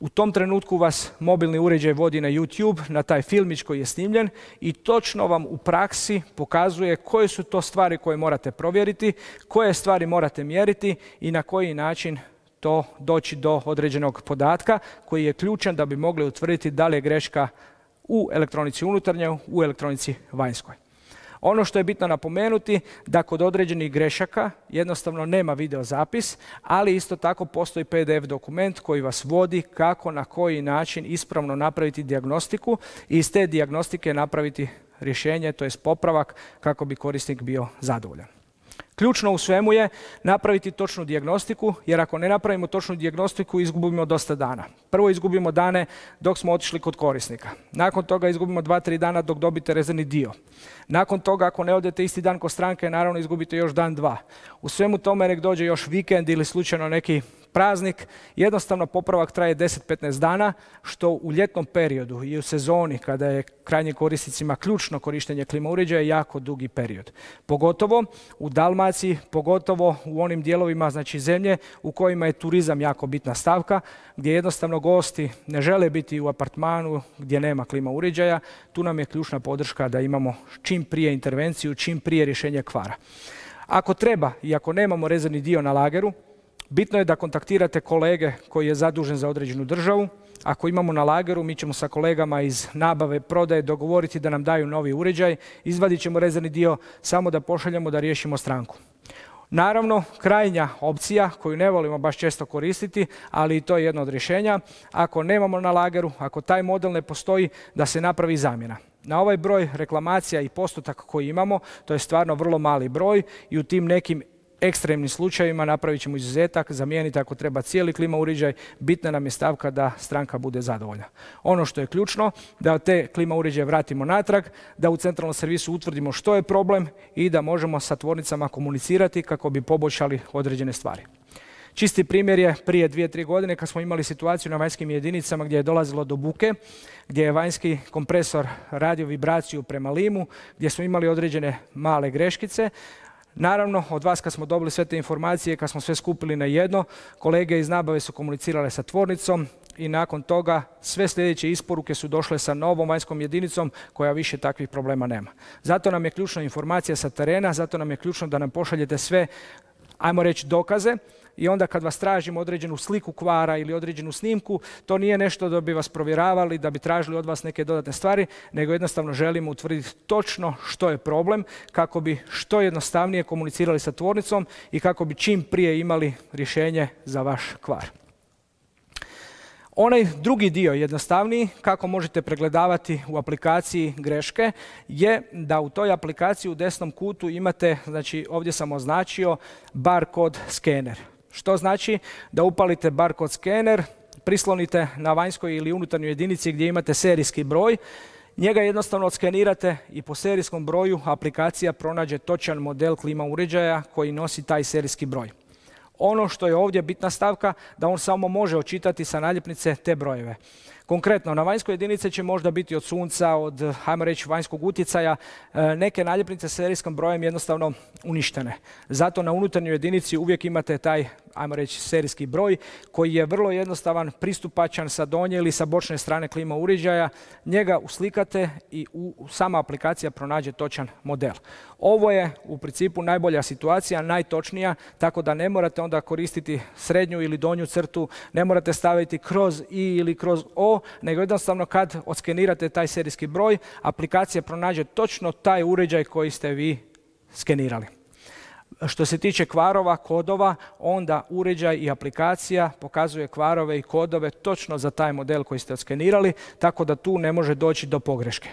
u tom trenutku vas mobilni uređaj vodi na YouTube, na taj filmić koji je snimljen i točno vam u praksi pokazuje koje su to stvari koje morate provjeriti, koje stvari morate mjeriti i na koji način to doći do određenog podatka koji je ključan da bi mogli utvrditi da li je greška u elektronici unutarnjoj, u elektronici vanjskoj. Ono što je bitno napomenuti da kod određenih grešaka jednostavno nema video zapis, ali isto tako postoji PDF dokument koji vas vodi kako, na koji način ispravno napraviti dijagnostiku i iz te dijagnostike napraviti rješenje, to jest popravak kako bi korisnik bio zadovoljan. Ključno u svemu je napraviti točnu dijagnostiku, jer ako ne napravimo točnu dijagnostiku izgubimo dosta dana. Prvo izgubimo dane dok smo otišli kod korisnika. Nakon toga izgubimo 2-3 dana dok dobite rezervni dio. Nakon toga ako ne odete isti dan kod stranke, naravno izgubite još dan, 2. U svemu tome nek dođe još vikend ili slučajno neki praznik, jednostavno popravak traje 10-15 dana, što u ljetnom periodu i u sezoni kada je krajnjim korisnicima ključno korištenje klima uređaja je jako dugi period. Pogotovo u Dalmaciji, pogotovo u onim dijelovima znači zemlje u kojima je turizam jako bitna stavka, gdje jednostavno gosti ne žele biti u apartmanu gdje nema klima uređaja. Tu nam je ključna podrška da imamo čim prije intervenciju, čim prije rješenje kvara. Ako treba i ako nemamo rezervni dio na lageru, bitno je da kontaktirate kolege koji je zadužen za određenu državu. Ako imamo na lageru, mi ćemo sa kolegama iz nabave, prodaje dogovoriti da nam daju novi uređaj, izvadit ćemo rezervni dio, samo da pošaljemo da riješimo stranku. Naravno, krajnja opcija koju ne volimo baš često koristiti, ali i to je jedno od rješenja, ako nemamo na lageru, ako taj model ne postoji, da se napravi zamjena. Na ovaj broj reklamacija i postotak koji imamo, to je stvarno vrlo mali broj i u tim nekim ekstremnim slučajevima napravit ćemo izuzetak, zamijeniti ako treba cijeli klima uređaj, bitna nam je stavka da stranka bude zadovoljna. Ono što je ključno, da te klima uređaje vratimo natrag, da u centralnom servisu utvrdimo što je problem i da možemo sa tvornicama komunicirati kako bi poboljšali određene stvari. Čisti primjer je prije 2-3 godine kad smo imali situaciju na vanjskim jedinicama gdje je dolazilo do buke, gdje je vanjski kompresor radio vibraciju prema limu, gdje smo imali određene male greškice. Naravno, od vas kad smo dobili sve te informacije, kad smo sve skupili na jedno, kolege iz nabave su komunicirale sa tvornicom i nakon toga sve sljedeće isporuke su došle sa novom vanjskom jedinicom koja više takvih problema nema. Zato nam je ključna informacija sa terena, zato nam je ključno da nam pošaljete sve, ajmo reći, dokaze. I onda kad vas tražimo određenu sliku kvara ili određenu snimku, to nije nešto da bi vas provjeravali, da bi tražili od vas neke dodatne stvari, nego jednostavno želimo utvrditi točno što je problem, kako bi što jednostavnije komunicirali sa tvornicom i kako bi čim prije imali rješenje za vaš kvar. Onaj drugi dio, jednostavniji, kako možete pregledavati u aplikaciji greške, je da u toj aplikaciji u desnom kutu imate, znači ovdje sam označio, barkod skener. Što znači da upalite barkod skener, prislonite na vanjskoj ili unutarnjoj jedinici gdje imate serijski broj, njega jednostavno odskenirate i po serijskom broju aplikacija pronađe točan model klima uređaja koji nosi taj serijski broj. Ono što je ovdje bitna stavka, da on samo može očitati sa naljepnice te brojeve. Konkretno, na vanjskoj jedinici će možda biti od sunca, od, hajmo reći, vanjskog utjecaja, neke naljepnice s serijskim brojem jednostavno uništene. Zato na unutarnjoj jedinici uvijek imate taj, ajmo reći, serijski broj koji je vrlo jednostavan, pristupačan sa donje ili sa bočne strane klima uređaja. Njega uslikate i sama aplikacija pronađe točan model. Ovo je u principu najbolja situacija, najtočnija, tako da ne morate onda koristiti srednju ili donju crtu, ne morate staviti kroz i ili kroz o, nego jednostavno kad odskenirate taj serijski broj, aplikacija pronađe točno taj uređaj koji ste vi skenirali. Što se tiče kvarova, kodova, onda uređaj i aplikacija pokazuje kvarove i kodove točno za taj model koji ste odskenirali, tako da tu ne može doći do pogreške.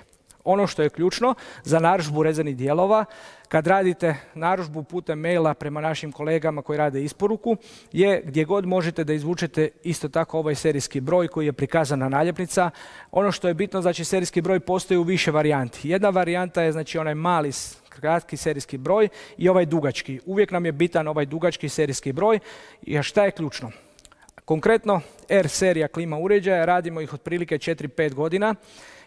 Ono što je ključno za narudžbu rezervnih dijelova, kad radite narudžbu putem maila prema našim kolegama koji rade isporuku, je gdje god možete da izvučete isto tako ovaj serijski broj koji je prikazana naljepnica. Ono što je bitno, znači serijski broj postoji u više varijanti. Jedna varijanta je znači onaj mali kratki serijski broj i ovaj dugački. Uvijek nam je bitan ovaj dugački serijski broj. I šta je ključno? Konkretno R serija klima uređaja, radimo ih otprilike 4-5 godina.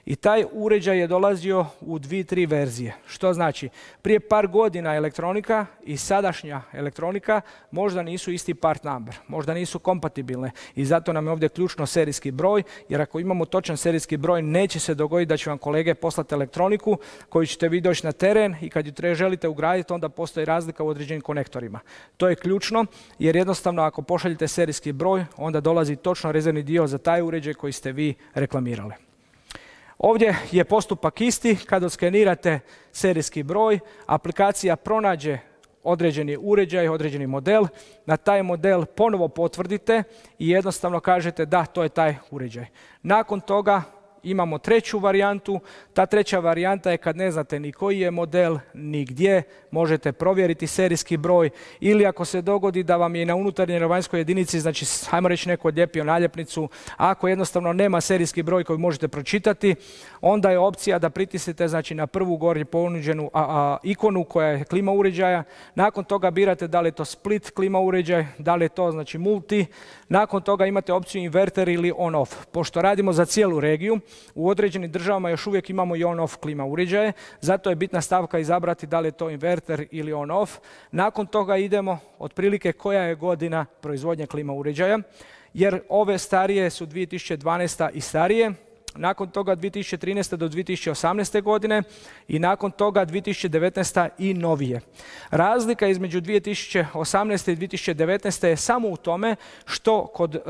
I taj uređaj je dolazio u 2-3 verzije. Što znači, prije par godina elektronika i sadašnja elektronika možda nisu isti part number, možda nisu kompatibilne i zato nam je ovdje ključno serijski broj, jer ako imamo točan serijski broj neće se dogoditi da će vam kolege poslati elektroniku koju ćete vi doći na teren i kad ju želite ugraditi onda postoji razlika u određenim konektorima. To je ključno jer jednostavno ako pošaljete serijski broj onda dolazi točno rezervni dio za taj uređaj koji ste vi reklamirali. Ovdje je postupak isti, kad odskenirate serijski broj, aplikacija pronađe određeni uređaj, određeni model, na taj model ponovo potvrdite i jednostavno kažete da, to je taj uređaj. Nakon toga imamo treću varijantu, ta treća varijanta je kad ne znate ni koji je model, ni gdje, možete provjeriti serijski broj ili ako se dogodi da vam je na unutarnjoj ili vanjskoj jedinici, znači hajmo reći neko odlijepio naljepnicu, ako jednostavno nema serijski broj koji možete pročitati, onda je opcija da pritisnete znači, na prvu gore ponuđenu ikonu koja je klima uređaja, nakon toga birate da li je to split klima uređaj, da li je to znači multi, nakon toga imate opciju inverter ili on-off. Pošto radimo za cijelu regiju, u određenim državama još uvijek imamo i on-off klima uređaje, zato je bitna stavka izabrati da li je to inverter ili on-off. Nakon toga idemo otprilike koja je godina proizvodnje klima uređaja, jer ove starije su 2012. i starije, nakon toga 2013. do 2018. godine i nakon toga 2019. i novije. Razlika između 2018. i 2019. je samo u tome što kod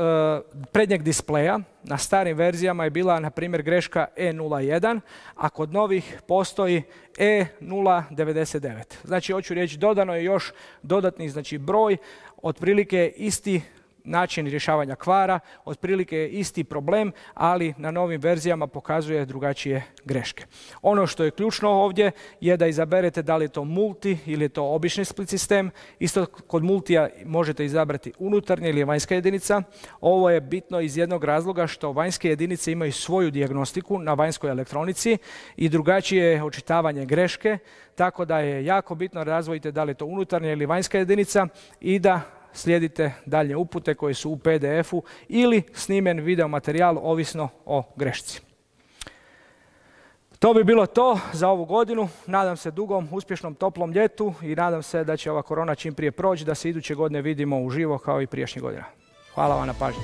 prednjeg displeja na starim verzijama je bila, na primjer, greška E01, a kod novih postoji E099. Znači, hoću reći, dodano je još dodatni znači, broj, otprilike isti način rješavanja kvara, otprilike je isti problem, ali na novim verzijama pokazuje drugačije greške. Ono što je ključno ovdje je da izaberete da li je to multi ili je to obični split sistem. Isto kod multija možete izabrati unutarnja ili vanjska jedinica. Ovo je bitno iz jednog razloga što vanjske jedinice imaju svoju dijagnostiku na vanjskoj elektronici i drugačije očitavanje greške, tako da je jako bitno da razvojite da li je to unutarnja ili vanjska jedinica i da slijedite dalje upute koje su u PDF-u ili snimen video materijal ovisno o grešci. To bi bilo to za ovu godinu. Nadam se dugom, uspješnom, toplom ljetu i nadam se da će ova korona čim prije proći, da se iduće godine vidimo uživo kao i prijašnjih godina. Hvala vam na pažnji.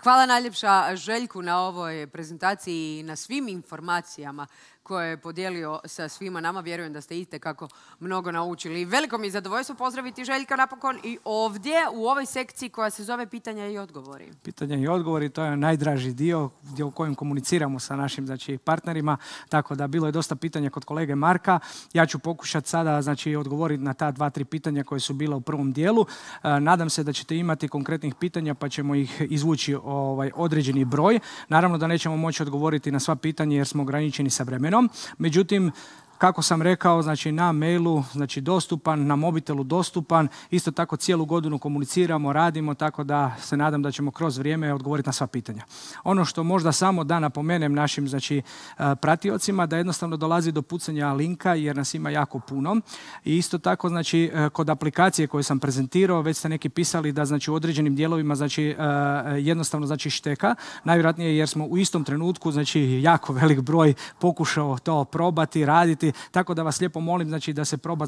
Hvala najljepša Željku na ovoj prezentaciji i na svim informacijama koje je podijelio sa svima nama. Vjerujem da ste itekako mnogo naučili. Veliko mi je zadovoljstvo pozdraviti Željka napokon i ovdje u ovoj sekciji koja se zove Pitanja i odgovori. Pitanja i odgovori, to je najdraži dio u kojem komuniciramo sa našim partnerima, tako da bilo je dosta pitanja kod kolege Marka. Ja ću pokušati sada odgovoriti na ta 2-3 pitanja koje su bila u prvom dijelu. Nadam se da ćete imati konkretnih pitanja pa ćemo ih izvući određeni broj. Naravno da nećemo moći odgovoriti na sva pitanja jer smo ograničeni sa vremenom. Međutim, kako sam rekao, na mailu dostupan, na mobitelu dostupan, isto tako cijelu godinu komuniciramo, radimo, tako da se nadam da ćemo kroz vrijeme odgovoriti na sva pitanja. Ono što možda samo da napomenem našim pratiocima, da jednostavno dolazi do pucanja linka jer nas ima jako puno. I isto tako, kod aplikacije koju sam prezentirao, već ste neki pisali da u određenim dijelovima jednostavno šteka. Najvjerojatnije jer smo u istom trenutku, jako velik broj pokušao to probati, raditi. Tako da vas lijepo molim da se proba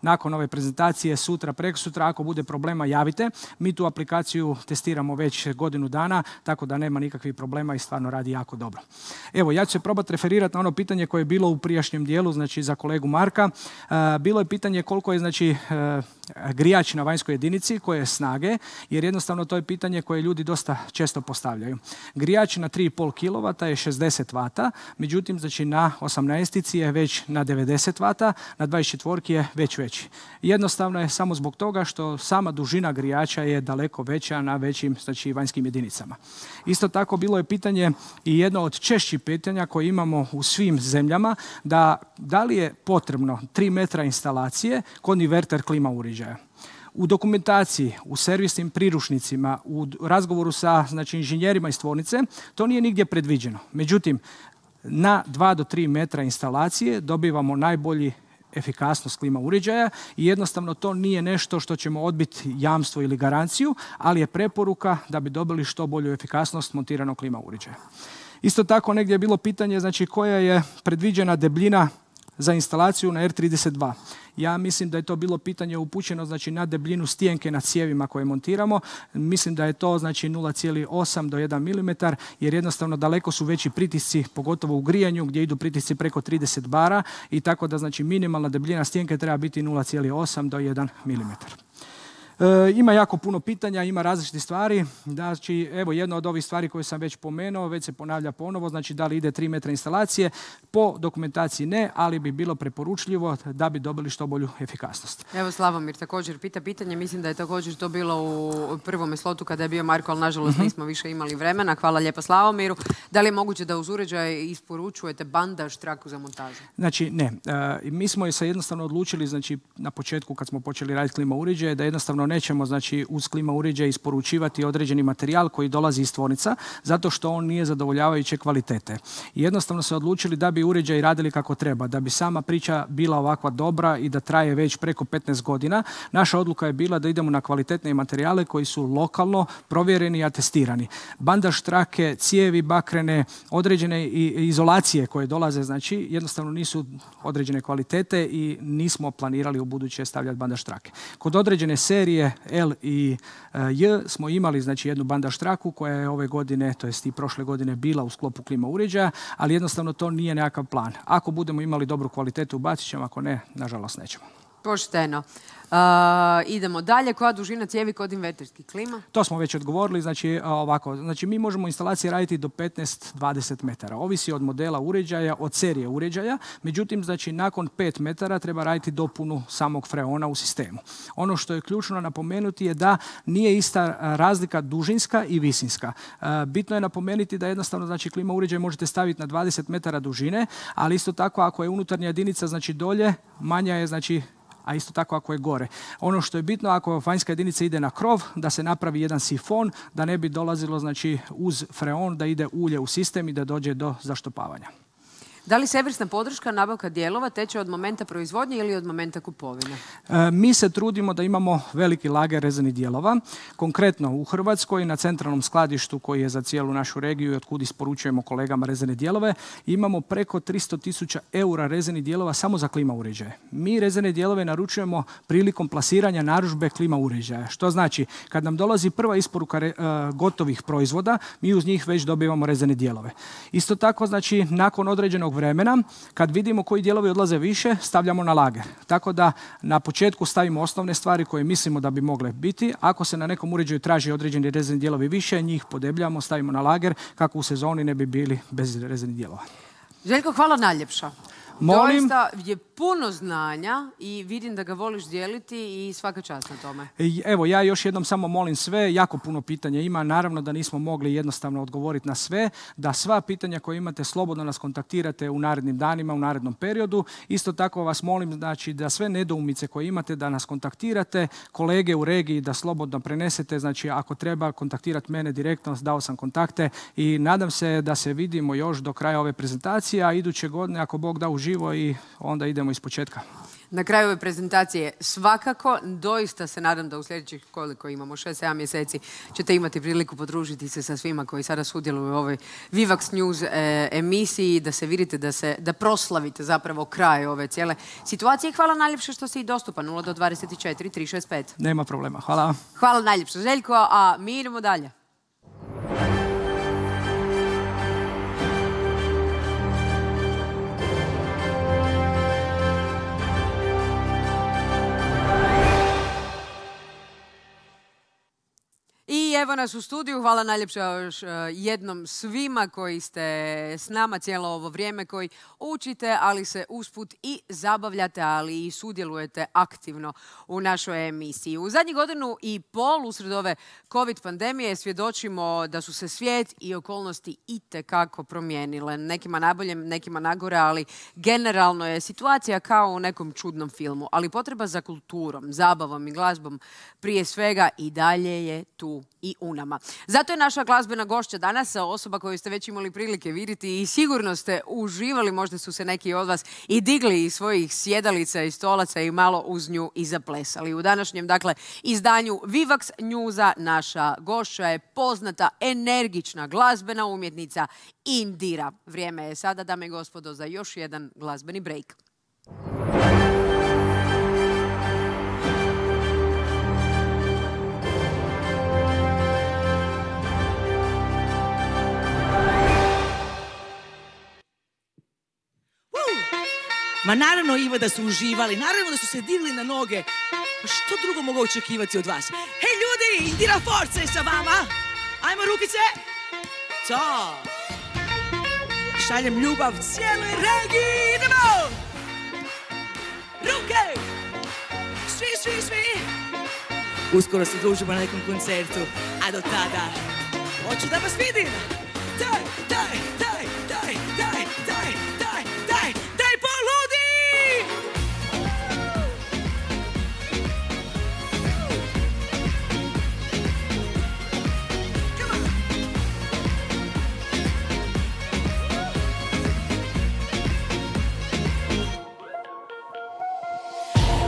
nakon ove prezentacije sutra, prekosutra. Ako bude problema javite. Mi tu aplikaciju testiramo već godinu dana, tako da nema nikakvih problema i stvarno radi jako dobro. Evo, ja ću se probati referirati na ono pitanje koje je bilo u prijašnjem dijelu, za kolegu Marka. Bilo je pitanje koliko je grijač na vanjskoj jedinici, koje je snage, jer jednostavno to je pitanje koje ljudi dosta često postavljaju. Grijač na 3,5 kW je 60 W, međutim na 18 je već na 90 W, na 24 je već veći. Jednostavno je samo zbog toga što sama dužina grijača je daleko veća na većim vanjskim jedinicama. Isto tako bilo je pitanje i jedno od češćih pitanja koje imamo u svim zemljama, da li je potrebno 3 metra instalacije kod inverter klima uređaja. U dokumentaciji, u servisnim priručnicima, u razgovoru sa inženjerima iz tvornice, to nije nigdje predviđeno. Međutim, na 2 do 3 metra instalacije dobivamo najbolji efikasnost klima uređaja i jednostavno to nije nešto što ćemo odbiti jamstvo ili garanciju, ali je preporuka da bi dobili što bolju efikasnost montiranog klima uređaja. Isto tako negdje je bilo pitanje koja je predviđena debljina za instalaciju na R32. Ja mislim da je to bilo pitanje upućeno na debljinu stijenke na cijevima koje montiramo. Mislim da je to 0,8 do 1 mm jer jednostavno daleko su veći pritisci, pogotovo u grijanju gdje idu pritisci preko 30 bara i tako da minimalna debljina stijenke treba biti 0,8 do 1 mm. Ima jako puno pitanja, ima različitih stvari. Evo jedna od ovih stvari koje sam već pomenuo, već se ponavlja ponovo, da li ide 3 metra instalacije. Po dokumentaciji ne, ali bi bilo preporučljivo da bi dobili što bolju efikasnost. Evo Slavomir također pita pitanje, mislim da je također to bilo u prvom slotu kada je bio Marko, ali nažalost nismo više imali vremena. Hvala lijepa Slavomiru. Da li je moguće da uz uređaj isporučujete bandaž traku za montažu? Ne. Mi smo se jednostavno odlučili, na početku kad smo počeli raditi klima uređaje, da jednostavno nećemo uz klima uređaj isporučivati određeni materijal koji dolazi iz tvornica, zato što on nije zadovoljavajuće kvalitete. I jednostavno se odlučili da bi uređaji radili kako treba, da bi sama priča bila ovakva dobra i da traje već preko 15 godina. Naša odluka je bila da idemo na kvalitetne materijale koji su lokalno provjereni i atestirani. Bandaž trake, cijevi bakrene, određene izolacije koje dolaze, jednostavno nisu određene kvalitete i nismo planirali u buduće stavljati bandaž trake. Kod određene serije L i J smo imali jednu bandaž traku koja je ove godine, to jest i prošle godine bila u sklopu klima uređaja, ali jednostavno to nije nekakav plan. Ako budemo imali dobru kvalitetu ubacit ćemo, ako ne, nažalost nećemo. Pošteno. Idemo dalje. Koja dužina cijevi kod inverterskih klima? To smo već odgovorili. Mi možemo instalacije raditi do 15-20 metara. Ovisi od modela uređaja, od serije uređaja. Međutim, nakon 5 metara treba raditi dopunu samog freona u sistemu. Ono što je ključno napomenuti je da nije ista razlika dužinska i visinska. Bitno je napomenuti da jednostavno klima uređaj možete staviti na 20 metara dužine, ali isto tako ako je unutarnja jedinica dolje, manja je a isto tako ako je gore. Ono što je bitno, ako vanjska jedinica ide na krov, da se napravi jedan sifon, da ne bi dolazilo uz freon, da ide ulje u sistem i da dođe do zaštopavanja. Da li servisna podrška, nabavka dijelova teče od momenta proizvodnje ili od momenta kupovine? Mi se trudimo da imamo veliki lager rezanih dijelova. Konkretno u Hrvatskoj na centralnom skladištu koji je za cijelu našu regiju i otkud isporučujemo kolegama rezane dijelove, imamo preko 300.000 eura rezanih dijelova samo za klima uređaje. Mi rezane dijelove naručujemo prilikom plasiranja narudžbe klima uređaja. Što znači, kad nam dolazi prva isporuka gotovih proizvoda, mi uz njih već dobivamo rezane dijelove. Isto tako, znači, nakon određenog vremena, kad vidimo koji dijelovi odlaze više, stavljamo na lager. Tako da na početku stavimo osnovne stvari koje mislimo da bi mogle biti. Ako se na nekom uređaju traži određeni rezani dijelovi više, njih podebljamo, stavimo na lager kako u sezoni ne bi bili bez rezanih dijelova. Željko, hvala najljepša. Molim. Doista je puno znanja i vidim da ga voliš dijeliti i svaka čast na tome. Evo, ja još jednom samo molim sve, jako puno pitanja ima, naravno da nismo mogli jednostavno odgovoriti na sve, da sva pitanja koje imate slobodno nas kontaktirate u narednim danima, u narednom periodu. Isto tako vas molim, znači, da sve nedoumice koje imate da nas kontaktirate, kolege u regiji da slobodno prenesete, znači ako treba kontaktirati mene direktno, dao sam kontakte i nadam se da se vidimo još do kraja ove prezentacije, a iduće godine ako Bog da uživo i onda idemo iz početka. Na kraju ove prezentacije svakako, doista se nadam da u sljedećih koliko imamo, 6-7 mjeseci ćete imati priliku podružiti se sa svima koji sada sudjeluju u ovoj Vivax News emisiji, da se vidite, da proslavite zapravo kraj ove cijele situacije. Hvala najljepše što ste i dostupan 0 do 24 365. Nema problema, hvala. Hvala najljepše, Željko, a mi idemo dalje. I evo nas u studiju, hvala najljepša još jednom svima koji ste s nama cijelo ovo vrijeme, koji učite, ali se usput i zabavljate, ali i sudjelujete aktivno u našoj emisiji. U zadnjih godinu i pol usred ove COVID pandemije svjedočimo da su se svijet i okolnosti itekako promijenile. Nekima nabolje, nekima nagore, ali generalno je situacija kao u nekom čudnom filmu. Ali potreba za kulturom, zabavom i glazbom prije svega i dalje je tu i u nama. Zato je naša glazbena gošća danas osoba koju ste već imali prilike vidjeti i sigurno ste uživali, možda su se neki od vas i digli iz svojih sjedalica i stolaca i malo uz nju i zaplesali. U današnjem, dakle, izdanju Vivax Newsa naša gošća je poznata, energična glazbena umjetnica Indira. Vrijeme je sada, dame i gospodo, za još jedan glazbeni break. Ma naravno, Iva, da su uživali, naravno da su se digli na noge. Što drugo mogu očekivati od vas? Hej ljudi, Indira Forca je sa vama. Ajmo rukice. To. Šaljem ljubav cijeloj regiji. Idemo. Ruke. Svi. Uskoro se družimo na nekom koncertu, a do tada hoću da vas vidim. Daj, poludi!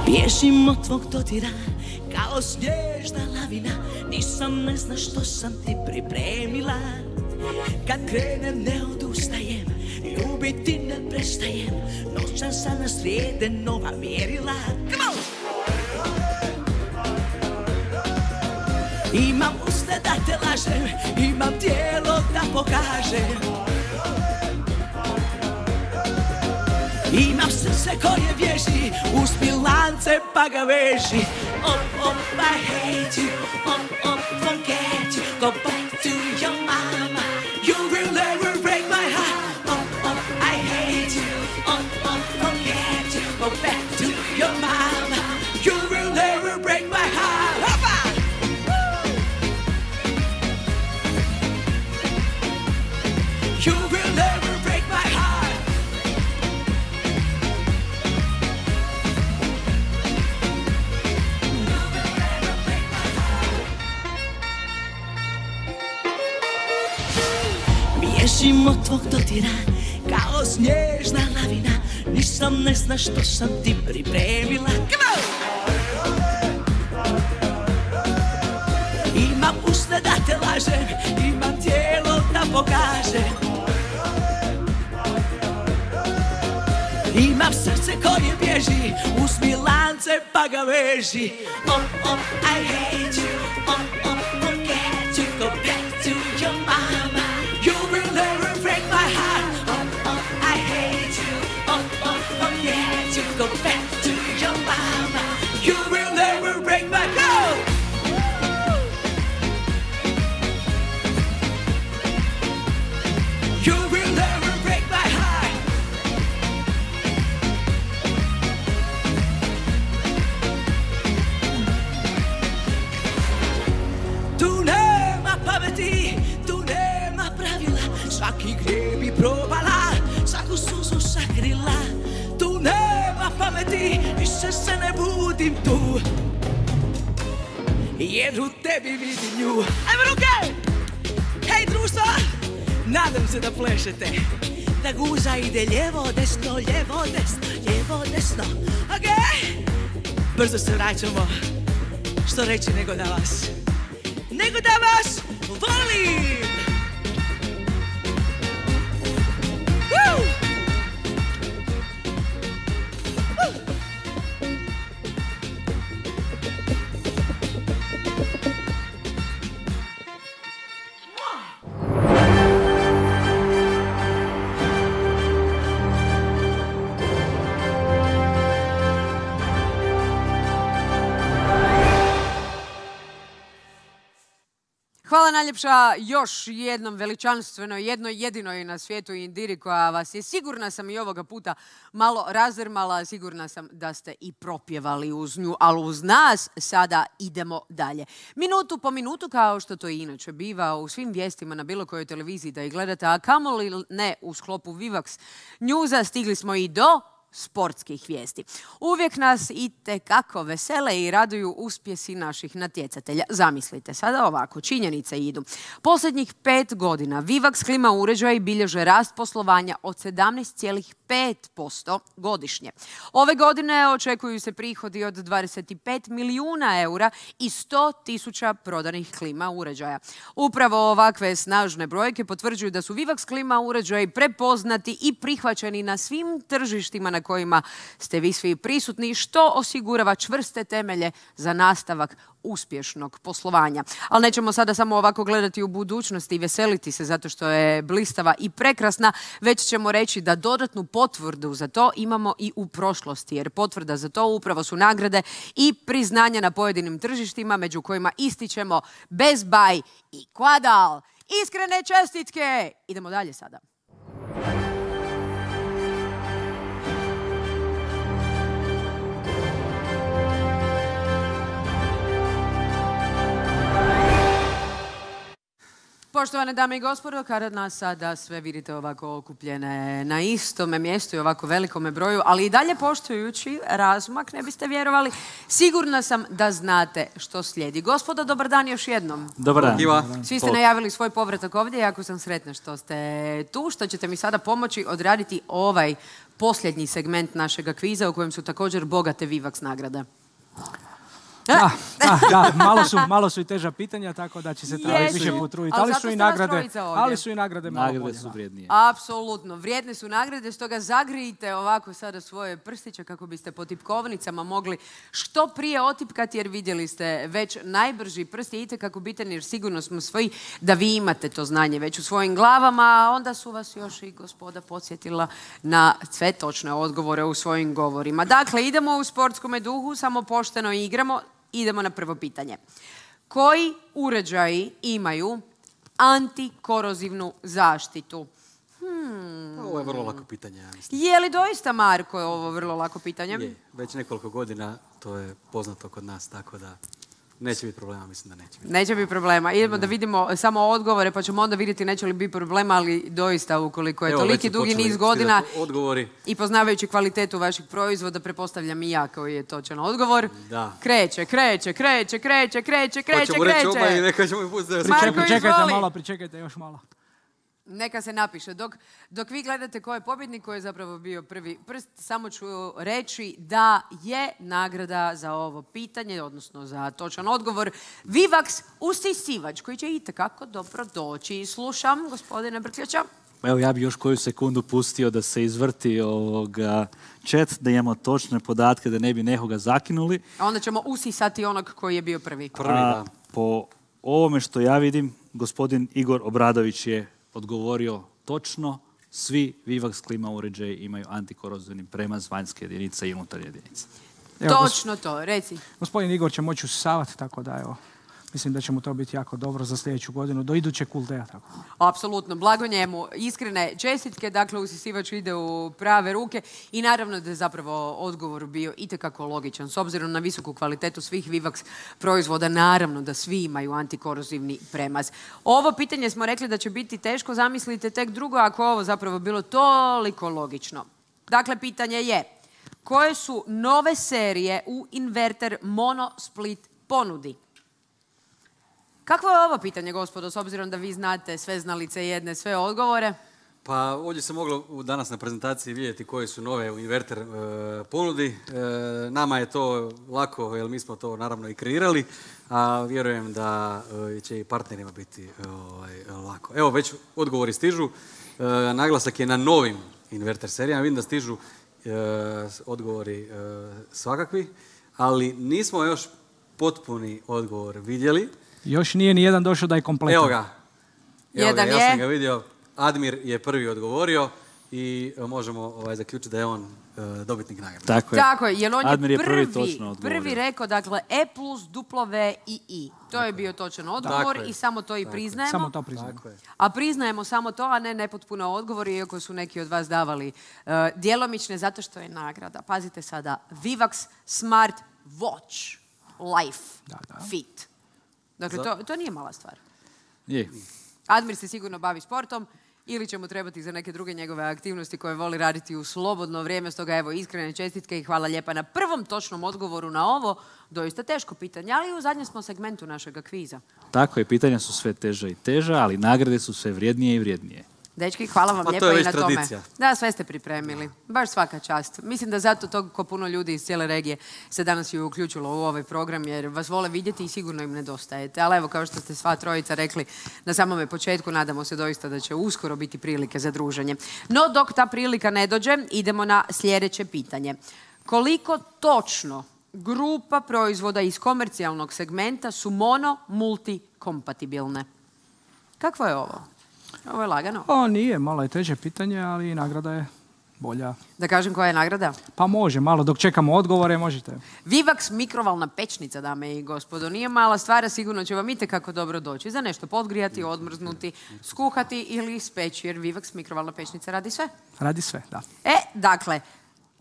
Bježim od tvog dodira kao snježna lavina, nisam ne zna što sam ti pripremila. Kad krenem ne odustajem, ljubiti ne prestajem, noćan san nas slijede nova mjerila. Come on! Imam usta da te lažem, imam tijelo da pokažem. Imam srce koje bježi, uspij lance pa ga veži. Oh, I hate you, oh, forget you, go back to your mama. You will never break my heart. Oh, I hate you, oh, forget you, go back to your mama. You will never break my heart. Hoppa! You will never break my heart. Bježim od tvog dotira kao snježna lavina, nisam ne zna što sam ti pripremila. Imam usne da te lažem, imam tijelo da pokažem. Imam srce koje bježi, uzmi lance pa ga veži. I hate you, forget you, go back to your mama. You will never break my heart. I hate you, forget you, go back to your mama. You will never break my heart. You will never break my heart. Tu nema pameti, tu nema pravila, svaki grijeh bi probala, svaku suzu sakrila. Tu nema pameti, više se ne budim tu, jer u tebi vidim nju. Ajmo ruke! Hej društvo! Nadam se da plešete, da guza ide lijevo, desno, lijevo, desno, lijevo, desno. Ok? Brzo se vraćamo, što reći nego da vas volim! Woo! Hvala najljepša još jednom veličanstvenoj, jednoj jedinoj na svijetu Indiri koja vas je, sigurna sam i ovoga puta, malo razrmala. Sigurna sam da ste i propjevali uz nju, ali uz nas sada idemo dalje. Minutu po minutu, kao što to i inače biva u svim vijestima na bilo kojoj televiziji da ih gledate, a kamoli ne u sklopu Vivax Newsa, stigli smo i do sportskih vijesti. Uvijek nas itekako vesele i raduju uspjesi naših natjecatelja. Zamislite, sada ovako, činjenice idu. Posljednjih 5 godina Vivax klima uređaji bilježe rast poslovanja od 17,5% godišnje. Ove godine očekuju se prihodi od 25 milijuna eura i 100.000 prodanih klima uređaja. Upravo ovakve snažne brojke potvrđuju da su Vivax klima uređaji prepoznati i prihvaćeni na svim tržištima na kojima ste vi svi prisutni, što osigurava čvrste temelje za nastavak uspješnog poslovanja. Ali nećemo sada samo ovako gledati u budućnosti i veseliti se zato što je blistava i prekrasna, već ćemo reći da dodatnu potvrdu za to imamo i u prošlosti, jer potvrda za to upravo su nagrade i priznanja na pojedinim tržištima, među kojima ističemo Best Buy i Quadal. Iskrene čestitke! Idemo dalje sada. Poštovane dame i gospodo, kada nas sada sve vidite ovako okupljene na istome mjestu i ovako velikome broju, ali i dalje poštujući razmak, ne biste vjerovali, sigurna sam da znate što slijedi. Gospodo, dobar dan još jednom. Dobar dan. Svi ste najavili svoj povratak ovdje, jako sam sretna što ste tu, što ćete mi sada pomoći odraditi ovaj posljednji segment našega kviza u kojem su također bogate Vivax nagrade. Da, malo su i teža pitanja, tako da će se trebati više potruditi. Ali su i nagrade malo bolje. Nagrade su vrijednije. Apsolutno, vrijedne su nagrade, stoga zagrijite ovako sada svoje prstiće kako biste po tipkovnicama mogli što prije otipkati, jer vidjeli ste već najbrži prst je itekako bitan, jer sigurno smo svi da vi imate to znanje već u svojim glavama, a onda su vas još i gospoda podsjetila na sve točne odgovore u svojim govorima. Dakle, idemo u sportskome duhu, samo pošteno igramo. Idemo na prvo pitanje. Koji uređaji imaju antikorozivnu zaštitu? Ovo je vrlo lako pitanje, ja mislim. Je li doista, Marko, ovo vrlo lako pitanje? Je, već nekoliko godina to je poznato kod nas, tako da neće biti problema, mislim da neće biti. Neće biti problema. Idemo da vidimo samo odgovore, pa ćemo onda vidjeti neće li biti problema, ali doista ukoliko je toliki dugi niz godina i poznavajući kvalitetu vaših proizvoda, pretpostavljam i ja koji je točan odgovor. Da. Kreće. Pa ćemo reći oba i neka ćemo i pustiti. Pričekajte još malo. Neka se napiše. Dok vi gledate ko je pobjednik, ko je zapravo bio prvi prst, samo ću reći da je nagrada za ovo pitanje, odnosno za točan odgovor, Vivax usisivač, koji će itekako dobro doći. Slušam, gospodine Brkljača. Evo, ja bih još koju sekundu pustio da se izvrti chat, da imamo točne podatke, da ne bi nekoga zakinuli. A onda ćemo usisati onog koji je bio prvi. A po ovome što ja vidim, gospodin Igor Obradović je odgovorio točno. Svi Vivax klima uređaji imaju antikorozivni premaz vanjske jedinice i unutarnje jedinice. Točno to, reci. Gospodin Igor će moći usisavati, tako da evo, mislim da će mu to biti jako dobro za sljedeću godinu, do idućeg Cool Daya. Tako. Apsolutno, blago njemu. Iskrene čestitke, dakle usisivač ide u prave ruke i naravno da je zapravo odgovor bio itekako logičan. S obzirom na visoku kvalitetu svih Vivax proizvoda, naravno da svi imaju antikorozivni premaz. Ovo pitanje smo rekli da će biti teško, zamislite tek drugo ako ovo zapravo bilo toliko logično. Dakle, pitanje je, koje su nove serije u inverter Mono Split ponudi? Kakvo je ovo pitanje, gospodo, s obzirom da vi znate sve znalice jedne, sve odgovore? Pa ovdje se moglo danas na prezentaciji vidjeti koje su nove u inverter ponudi. Nama je to lako, jer mi smo to naravno i kreirali, a vjerujem da će i partnerima biti lako. Evo, već odgovori stižu. Naglasak je na novim inverter serijama. Vidim da stižu odgovori svakakvi, ali nismo još potpuni odgovor vidjeli. Još nije ni jedan došao da je kompletan. Evo ga, ja sam ga vidio. Admir je prvi odgovorio i možemo zaključiti da je on dobitnik nagrade. Tako je, jer on Admir je prvi rekao, dakle, E plus W i I. To je bio točan odgovor i samo to i priznajemo. Samo to priznajemo. A priznajemo samo to, a ne nepotpuno odgovor, iako su neki od vas davali djelomične, zato što je nagrada. Pazite sada, Vivax Smart Watch Life Fit. Dakle, to nije mala stvar. Je. Admir se sigurno bavi sportom ili će mu trebati za neke druge njegove aktivnosti koje voli raditi u slobodno vrijeme. Stoga evo, iskrene čestitke i hvala lijepa na prvom točnom odgovoru na ovo doista teško pitanje, ali u zadnjem smo segmentu našega kviza. Tako je, pitanja su sve teža i teža, ali nagrade su sve vrijednije i vrijednije. Dečki, hvala vam lijepo i na tome. Da, sve ste pripremili. Baš svaka čast. Mislim da zato toliko puno ljudi iz cijele regije se danas i uključilo u ovaj program, jer vas vole vidjeti i sigurno im nedostajete. Ali evo, kao što ste sva trojica rekli na samome početku, nadamo se doista da će uskoro biti prilike za druženje. No, dok ta prilika ne dođe, idemo na sljedeće pitanje. Koliko točno grupa proizvoda iz komercijalnog segmenta su mono-multi-kompatibilne? Kakvo je ovo? Ovo je lagano. Nije, malo je teže pitanje, ali nagrada je bolja. Da kažem koja je nagrada? Pa može, malo dok čekamo odgovore, možete. Vivax mikrovalna pečnica, dame i gospodo. Nije mala stvar, sigurno će vam itekako dobro doći. Za nešto podgrijati, odmrznuti, skuhati ili speći, jer Vivax mikrovalna pečnica radi sve. Radi sve, da. Dakle,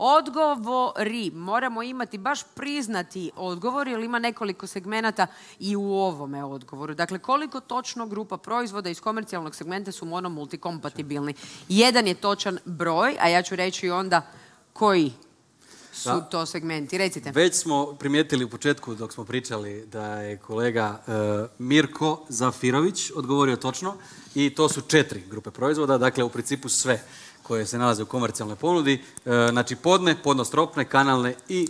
odgovori. Moramo imati baš priznati odgovor, jer ima nekoliko segmenata i u ovome odgovoru. Dakle, koliko točno grupa proizvoda iz komercijalnog segmenta su mono-multikompatibilni? Jedan je točan broj, a ja ću reći onda koji su to segmenti. Recite. Već smo primijetili u početku dok smo pričali da je kolega Mirko Zafirović odgovorio točno i to su 4 grupe proizvoda, dakle u principu sve koje se nalaze u komercijalnoj ponudi, znači podnostropne, kanalne i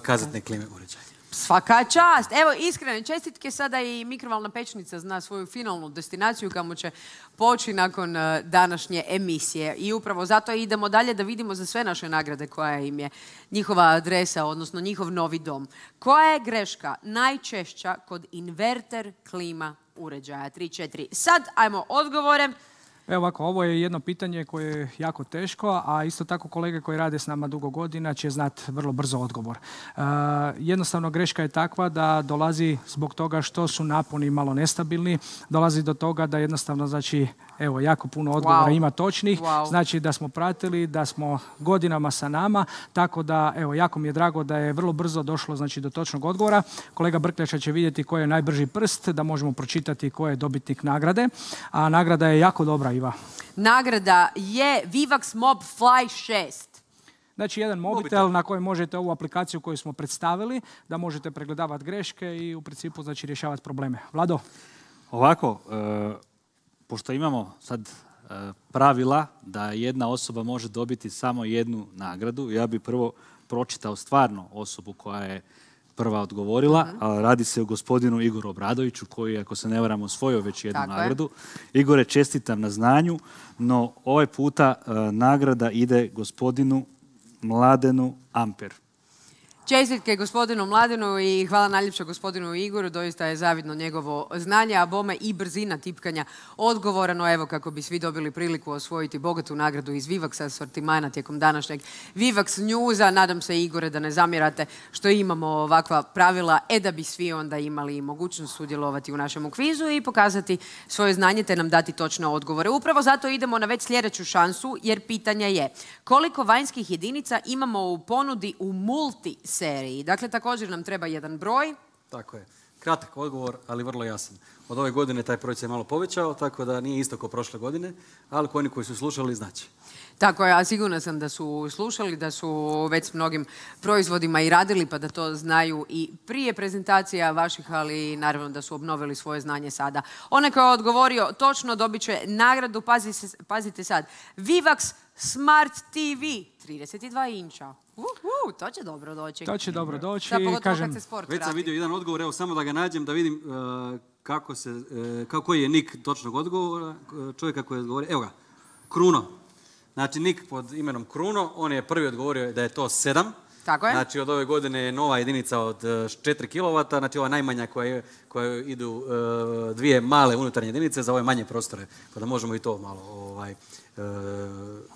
kazetne klime uređaje. Svaka čast! Evo, iskrene čestitke, sada i mikrovalna pečnica zna svoju finalnu destinaciju kamo će poći nakon današnje emisije. I upravo zato idemo dalje da vidimo za sve naše nagrade koja im je njihova adresa, odnosno njihov novi dom. Koja je greška najčešća kod inverter klima uređaja? 3, 4. Sad, ajmo odgovore. Evo ovako, ovo je jedno pitanje koje je jako teško, a isto tako kolege koji rade s nama dugo godina će znati vrlo brzo odgovor. Jednostavno greška je takva da dolazi zbog toga što su naponi malo nestabilni, dolazi do toga da jednostavno, znači, evo, jako puno odgovora ima točnih, znači da smo pratili, da smo godinama sa nama, tako da, evo, jako mi je drago da je vrlo brzo došlo, znači, do točnog odgovora. Kolega Brkljača će vidjeti koji je najbrži prst, da možemo pročitati ko je dobitnik nagrade, a nagrada je jako dobra, Iva. Nagrada je Vivax Mob Fly 6. Znači, jedan mobitel na kojem možete ovu aplikaciju koju smo predstavili, da možete pregledavati greške i u principu, znači, rješavati probleme. Vlado? Ovako, pošto imamo sad pravila da jedna osoba može dobiti samo jednu nagradu, ja bih prvo pročitao stvarno osobu koja je prva odgovorila, a radi se o gospodinu Igoru Obradoviću koji, ako se ne varam, osvojio već jednu nagradu. Igore, čestitam na znanju, no ovaj puta nagrada ide gospodinu Mladenu Amper. Čestitke gospodinu Mladenu i hvala najljepše gospodinu Igoru, doista je zavidno njegovo znanje, a bome i brzina tipkanja odgovora, no evo kako bi svi dobili priliku osvojiti bogatu nagradu iz Vivaxa asortimana tijekom današnjeg Vivax Newsa. Nadam se, Igore, da ne zamjerate što imamo ovakva pravila, da bi svi onda imali mogućnost sudjelovati u našem kvizu i pokazati svoje znanje te nam dati točne odgovore. Upravo zato idemo na već sljedeću šansu, jer pitanje je koliko vanjskih jedinica imamo u ponudi u multiseriji. Dakle, također nam treba jedan broj. Tako je. Kratak odgovor, ali vrlo jasan. Od ove godine taj broj se malo povećao, tako da nije isto kao prošle godine, ali oni koji su slušali znači. Tako je, a sigurna sam da su slušali, da su već s mnogim proizvodima i radili, pa da to znaju i prije prezentacija vaših, ali naravno da su obnovili svoje znanje sada. Onaj koji je odgovorio točno dobit će nagradu, pazite sad, Vivax Smart TV 32 inča. To će dobro doći. To će dobro doći. Da, pogotovo kad se sport vrati. Već sam vidio jedan odgovor, evo samo da ga nađem, da vidim koji je nik točnog odgovora, čovjeka koji je odgovorio. Evo ga, Kruno. Znači, nik pod imenom Kruno, on je prvi odgovorio da je to 7. Tako je. Znači, od ove godine je nova jedinica od 4 kW, znači ova najmanja koja idu dvije male unutarnje jedinice za ove manje prostore, pa da možemo i to malo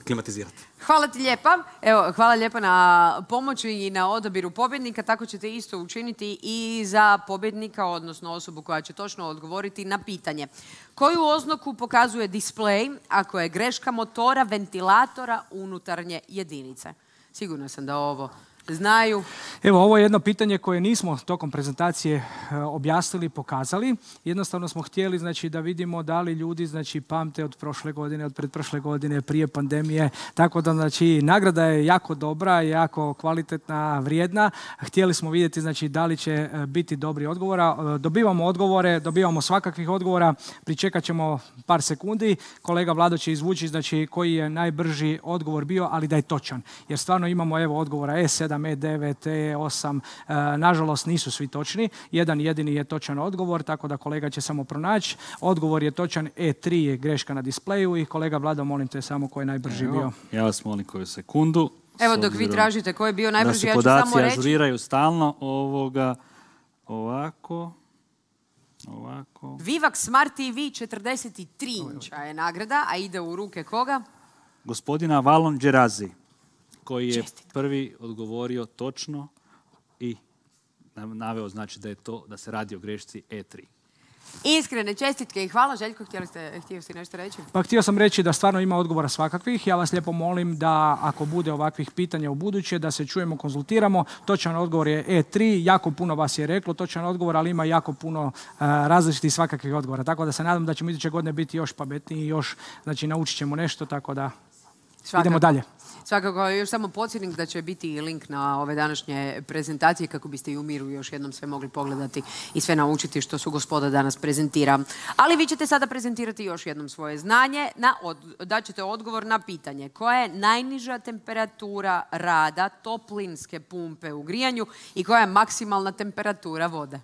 klimatizirati. Hvala ti lijepa. Evo, hvala lijepa na pomoći i na odabiru pobjednika. Tako ćete isto učiniti i za pobjednika, odnosno osobu koja će točno odgovoriti na pitanje. Koju oznaku pokazuje displej ako je greška motora ventilatora unutarnje jedinice? Sigurna sam da ovo znaju. Evo, ovo je jedno pitanje koje nismo tokom prezentacije objasnili, pokazali. Jednostavno smo htjeli, znači, da vidimo da li ljudi, znači, pamte od prošle godine, od pretprošle godine, prije pandemije. Tako da, znači, nagrada je jako dobra, jako kvalitetna, vrijedna. Htjeli smo vidjeti, znači, da li će biti dobri odgovora. Dobivamo odgovore, dobivamo svakakvih odgovora. Pričekat ćemo par sekundi. Kolega Vlado će izvući, znači, koji je najbrži odgovor bio, ali da je točan. Jer stvarno imamo, evo, odgovora E7, E9, E8, nažalost nisu svi točni. Jedan jedini je točan odgovor, tako da kolega će samo pronaći. Odgovor je točan, E3 je greška na displeju i kolega Vlado, molim te samo koji je najbrži bio. Ja vas molim koju sekundu. Evo, dok vi tražite koji je bio najbrži, ja ću samo reći. Da se podaci ažuriraju stalno ovako. Vivax Smart TV 43 inča je nagrada, a ide u ruke koga? Gospodina Valon Đerazi, koji je prvi odgovorio točno i naveo, znači, da se radi o grešci E3. Iskrene čestitke i hvala. Željko, htio si nešto reći? Pa htio sam reći da stvarno ima odgovora svakakvih. Ja vas lijepo molim da ako bude ovakvih pitanja u buduće, da se čujemo, konzultiramo. Točan odgovor je E3. Jako puno vas je reklo točan odgovor, ali ima jako puno različitih svakakvih odgovora. Tako da se nadam da ćemo iduće godine biti još pametniji i još, znači, naučit ćemo nešto, tako da idemo dalje. Svakako, još samo podsjetnik da će biti i link na ove današnje prezentacije kako biste i u miru još jednom sve mogli pogledati i sve naučiti što su gospoda danas prezentira. Ali vi ćete sada prezentirati još jednom svoje znanje. Daćete odgovor na pitanje koja je najniža temperatura rada toplinske pumpe u grijanju i koja je maksimalna temperatura vode.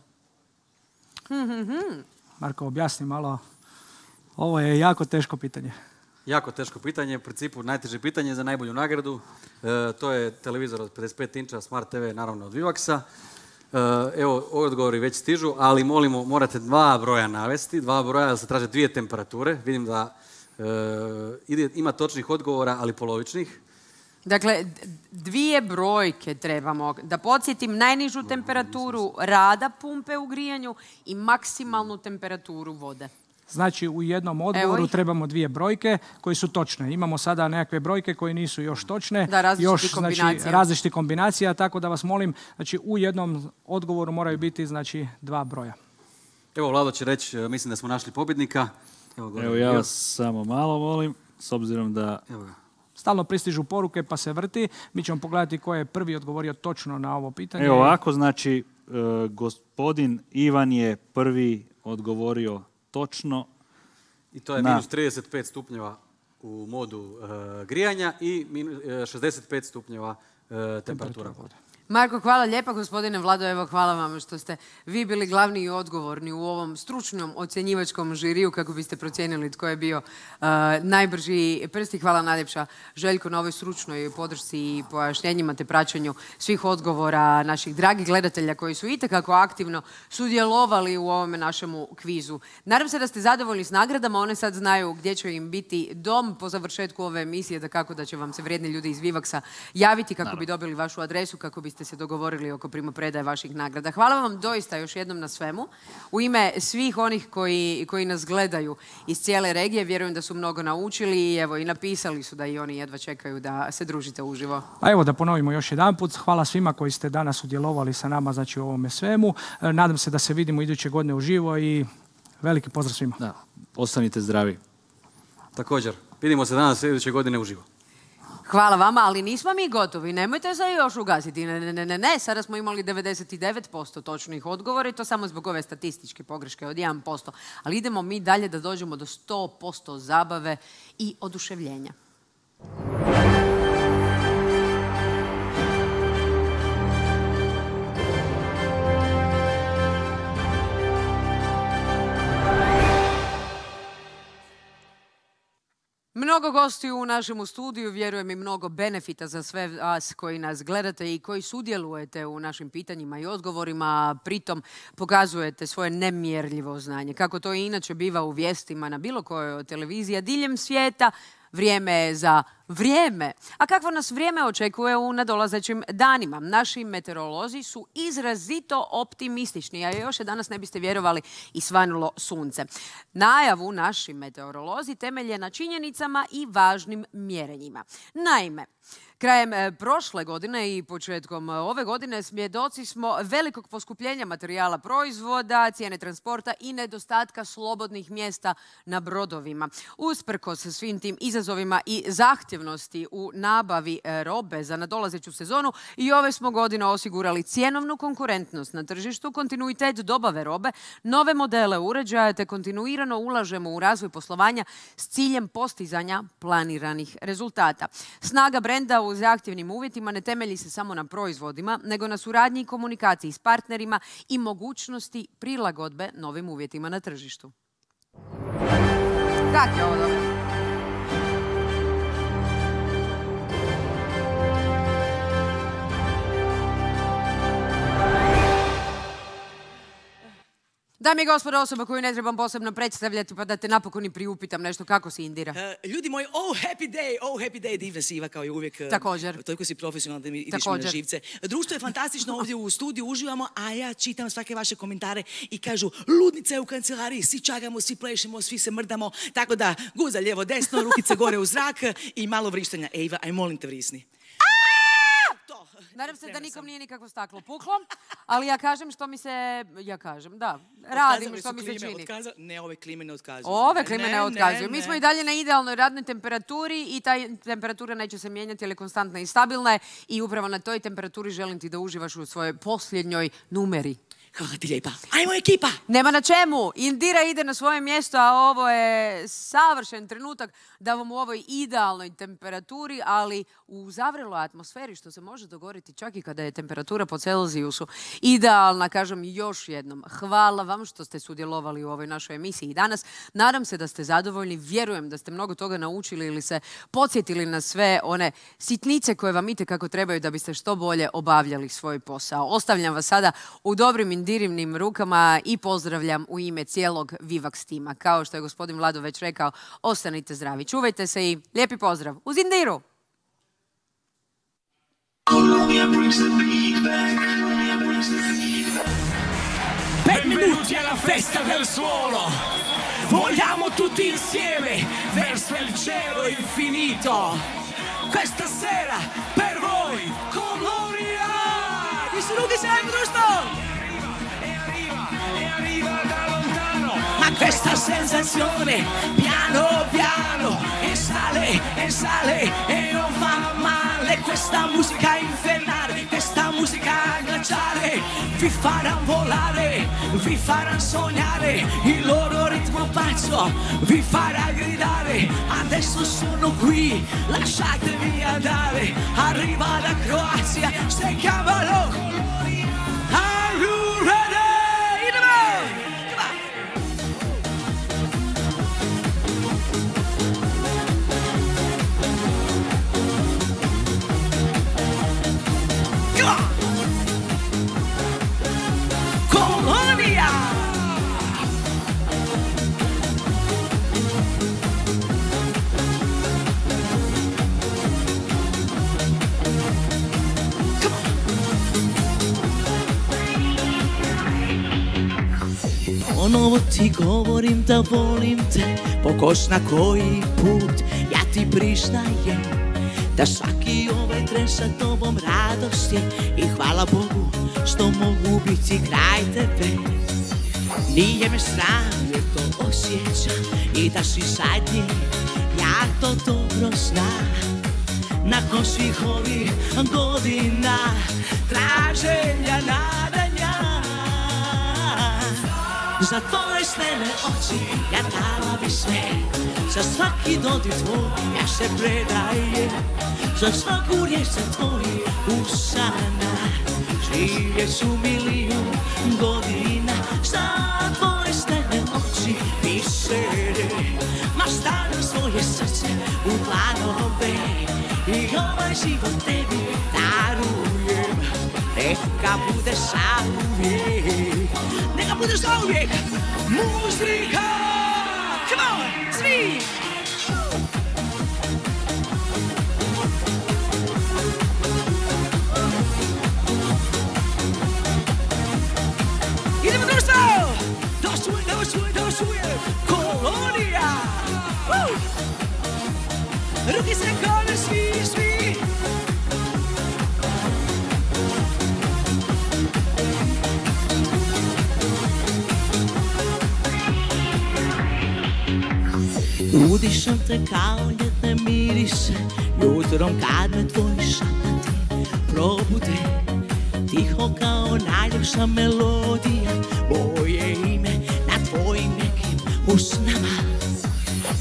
Marko, objasni malo. Ovo je jako teško pitanje. Jako teško pitanje, u principu najteže pitanje za najbolju nagradu. To je televizor od 55 inča, Smart TV, naravno od Vivaxa. Evo, odgovori već stižu, ali molimo, morate 2 broja navesti, 2 broja, jer se traže 2 temperature. Vidim da ima točnih odgovora, ali polovičnih. Dakle, 2 brojke trebamo. Da podsjetim, najnižu temperaturu rada pumpe u grijanju i maksimalnu temperaturu vode. Znači, u jednom odgovoru trebamo 2 brojke koje su točne. Imamo sada nekakve brojke koje nisu još točne. Da, različitih kombinacija, tako da vas molim, znači, u jednom odgovoru moraju biti, znači, 2 broja. Evo, Vlado će reći, mislim da smo našli pobjednika. Evo, ja vas samo malo molim, s obzirom da... Stalno pristižu poruke pa se vrti. Mi ćemo pogledati ko je prvi odgovorio točno na ovo pitanje. Evo ovako, znači, gospodin Ivan je prvi odgovorio točno I to je minus 35 stupnjeva u modu grijanja i 65 stupnjeva temperatura vode. Marko, hvala lijepa. Gospodine Vlado, evo hvala vam što ste vi bili glavni i odgovorni u ovom stručnom ocjenjivačkom žiriju kako biste procijenili tko je bio najbrži prst. Hvala najljepša Željko na ovoj stručnoj podršci i pojašnjenjima te praćenju svih odgovora naših dragih gledatelja koji su itekako aktivno sudjelovali u ovome našemu kvizu. Nadam se da ste zadovoljni s nagradama. One sad znaju gdje će im biti dom po završetku ove emisije, da će vam se vrijedni ljudi iz Vivaksa javiti kako bi dobili vašu adresu, kako biste se dogovorili oko primopredaje vaših nagrada. Hvala vam doista još jednom na svemu. U ime svih onih koji nas gledaju iz cijele regije, vjerujem da su mnogo naučili i evo i napisali su da i oni jedva čekaju da se družite uživo. A evo da ponovimo još jedanput. Hvala svima koji ste danas sudjelovali sa nama znači u ovome svemu. Nadam se da se vidimo iduće godine uživo i veliki pozdrav svima. Da, ostanite zdravi. Također, vidimo se danas iduće godine uživo. Hvala vama, ali nismo mi gotovi. Nemojte se još ugasiti. Ne. Sada smo imali 99% točnih odgovora i to samo zbog ove statističke pogreške od 1%. Ali idemo mi dalje da dođemo do 100% zabave i oduševljenja. Mnogo gostiju u našem studiju, vjerujem i mnogo benefita za sve vas koji nas gledate i koji sudjelujete u našim pitanjima i odgovorima, pritom pokazujete svoje nemjerljivo znanje. Kako to i inače biva u vijestima na bilo kojoj televiziji diljem svijeta, vrijeme je za vrijeme. A kakvo nas vrijeme očekuje u nadolazećim danima? Naši meteorolozi su izrazito optimistični, a još je danas, ne biste vjerovali, i svanulo sunce. Najavu naši meteorolozi temelje na činjenicama i važnim mjerenjima. Naime, krajem prošle godine i početkom ove godine svjedoci smo velikog poskupljenja materijala proizvoda, cijene transporta i nedostatka slobodnih mjesta na brodovima. Usprkos svim tim izazovima i zahtjevnosti u nabavi robe za nadolazeću sezonu i ove smo godine osigurali cjenovnu konkurentnost na tržištu, kontinuitet dobave robe, nove modele uređaja te kontinuirano ulažemo u razvoj poslovanja s ciljem postizanja planiranih rezultata. Snaga brenda u zahtjevnim uvjetima ne temelji se samo na proizvodima, nego na suradnji i komunikaciji s partnerima i mogućnosti prilagodbe novim uvjetima na tržištu. Kako je ovo dobro? Dame i gospodo, osoba koju ne trebam posebno predstavljati, pa da te napokon i priupitam nešto, kako si, Indira? Ljudi moji, happy day, divna si Iva, kao i uvijek. Također. Toliko si profesionalna da mi ideš mi na živce. Društvo je fantastično, ovdje u studiju uživamo, a ja čitam svake vaše komentare i kažu, ludnica je u kancelariji, svi čagamo, svi plešemo, svi se mrdamo, tako da guza lijevo desno, rukice gore u zrak i malo vrištanja. Iva, aj molim te vrisni. Nadam se da nikom nije nikakvo staklo puklo, ali ja kažem što mi se... radim što mi se čini. Ne, ove klime ne otkazuju. Ove klime ne otkazuju. Mi smo i dalje na idealnoj radnoj temperaturi i ta temperatura neće se mijenjati, ali je konstantna i stabilna je i upravo na toj temperaturi želim ti da uživaš u svojoj posljednjoj numeri. Hvala ti lijepa. Ajmo ekipa! Nema na čemu. Indira ide na svoje mjesto, a ovo je savršen trenutak da vam u ovoj idealnoj temperaturi, ali u zavreloj atmosferi, što se može dogoditi čak i kada je temperatura po Celzijusu idealna, kažem još jednom. Hvala vam što ste sudjelovali u ovoj našoj emisiji danas. Nadam se da ste zadovoljni. Vjerujem da ste mnogo toga naučili ili se podsjetili na sve one sitnice koje vam itekako trebaju da biste što bolje obavljali svoj posao. Ostavljam vas sada u dobrim Indirivnim rukama i pozdravljam u ime cijelog Vivaks tima. Kao što je gospodin Vlado već rekao, ostanite zdravi, čuvajte se i lijepi pozdrav uz Indiru! Per minuti alla festa del suolo, vogliamo tutti insieme verso il cielo infinito. Questa sera per voi colorirà. I slugi se društvo! Ma questa sensazione piano piano e sale e non fa male. Questa musica infernale, questa musica glaciale vi faranno volare, vi faranno sognare, il loro ritmo pazzo vi farà gridare. Adesso sono qui, lasciatevi andare, arriva da Croazia, se chiamano. Are you ready? Ponovo ti govorim da volim te, po ko zna koji put ja ti priznajem da svaki ovaj tren sa tobom radost je i hvala Bogu što mogu biti kraj tebe. Nije me sram jer to osjećam i da si zadnji, ja to dobro znam. Nakon svih ovih godina traženja, nadanja, za tvoje stene oči ja dala bi sve, za svaki dodir tvoj ja se predajem, za svaku riječ sa tvojih usana živjet ću milijun godina. Za tvoje stene oči pisere, ma stavim svoje srce u dlanove i ovaj život tebi darujem. Neka bude zauvijek, neka bude zauvijek muzika. Come on, svi! Idemo društvo! Došuje kolonija! Ruki se kone svi! Udišem te kao ljetne mirise, jutrom kad me tvoji šapati probude. Tiho kao najljepša melodija, moje ime na tvojim nekim usnama.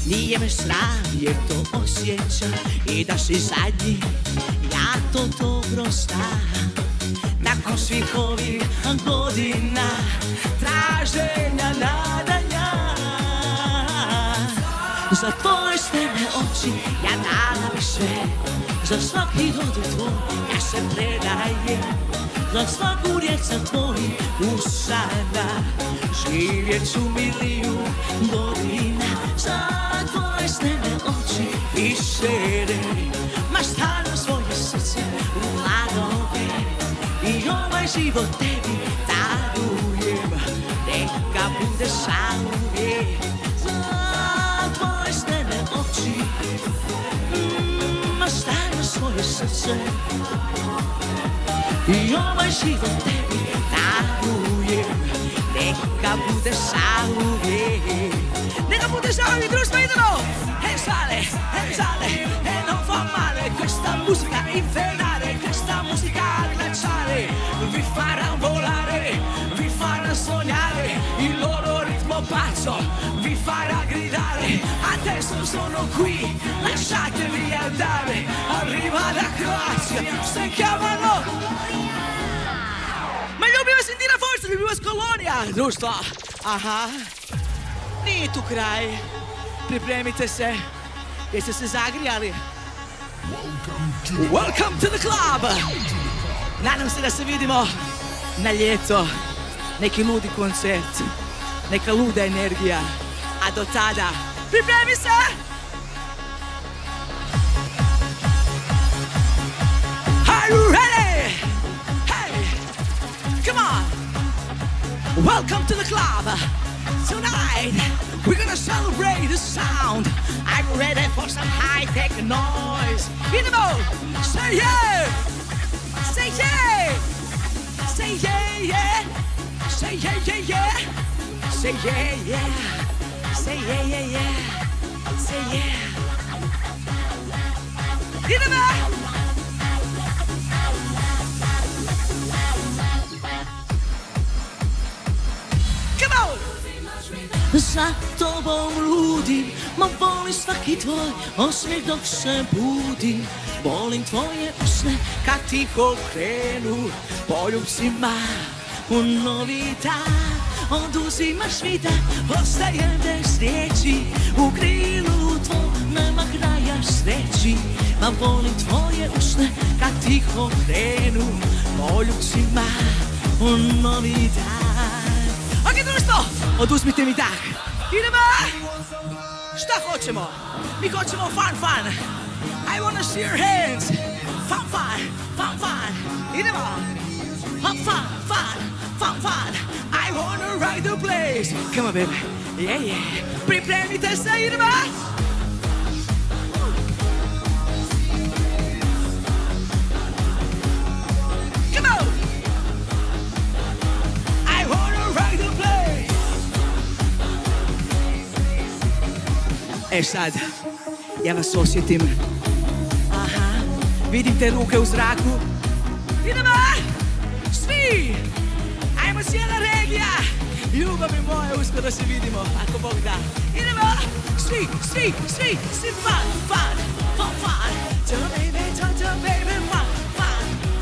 Nije me sram jer to osjećam i da si zadnji, ja to dobro znam. Nakon svih ovih godina traženja, nadanja, za tvoje stene oči ja dala bi sve, za svaki dodir tvoj ja se predajem, za svaku riječ sa tvojih usana živjet ću milijun godina. Za tvoje stene oči pisere, ma stavljam svoje srce u dlanove i ovaj život tebi darujem. Neka bude zauvijek, za tvoje stene oči, ma stavljam svoje srce i ovaj život tebi darujem. Neka bude zauvijek, neka bude zauvijek, društvo, idemo! Sale, e non fa male questa musica infernale, questa musica glaciale vi farà volare, vi farà sognare, il loro ritmo pazzo vi farà gridare. Adesso sono qui, lasciatevi andare, arriva da Croazia, se chiamano. Ma ljubimo se Dina Forza, ljubimo s Kolonija, društvo. Aha, nije tu kraj, pripremite se. Jeste se zagrijali? Welcome to the club! Nadam se da se vidimo na ljeto. Neki ludi koncert, neka luda energija. A do tada, pripremi se! Are you ready? Hey! Come on! Welcome to the club! Tonight, we're gonna celebrate the sound. I'm ready for some high-tech noise. Idemo! Say yeah! Say yeah! Say yeah, yeah! Say yeah, yeah, yeah! Say yeah, yeah! Say yeah, yeah, yeah! Say yeah! Idemo! za tobom ludim, ma volim svaki tvoj osmijeh dok se budim. Volim tvoje usne kad tiho krenu poljubcima u novi dan. Oduzimaš mi da ostajem bez riječi, u krilu tvom nema kraja sreći. Ma volim tvoje usne kad tiho krenu poljubcima u novi dan. Ok, društvo, oduzmite mi dah. Idemo! Šta hoćemo? Mi hoćemo fun. I wanna see your hands. Fun. Idemo! Fun. I wanna ride the place. Come on, baby. Yeah. Pripremite se, idemo! Come on! I wanna ride the place. E sad, ja vas osjetim. Aha, vidim te ruke u zraku. Idemo! Svi! Ajmo cijela regija! Ljubavi moje, uskoro se vidimo, ako Bog da. Idemo! Svi! Fun! Tell baby, fun!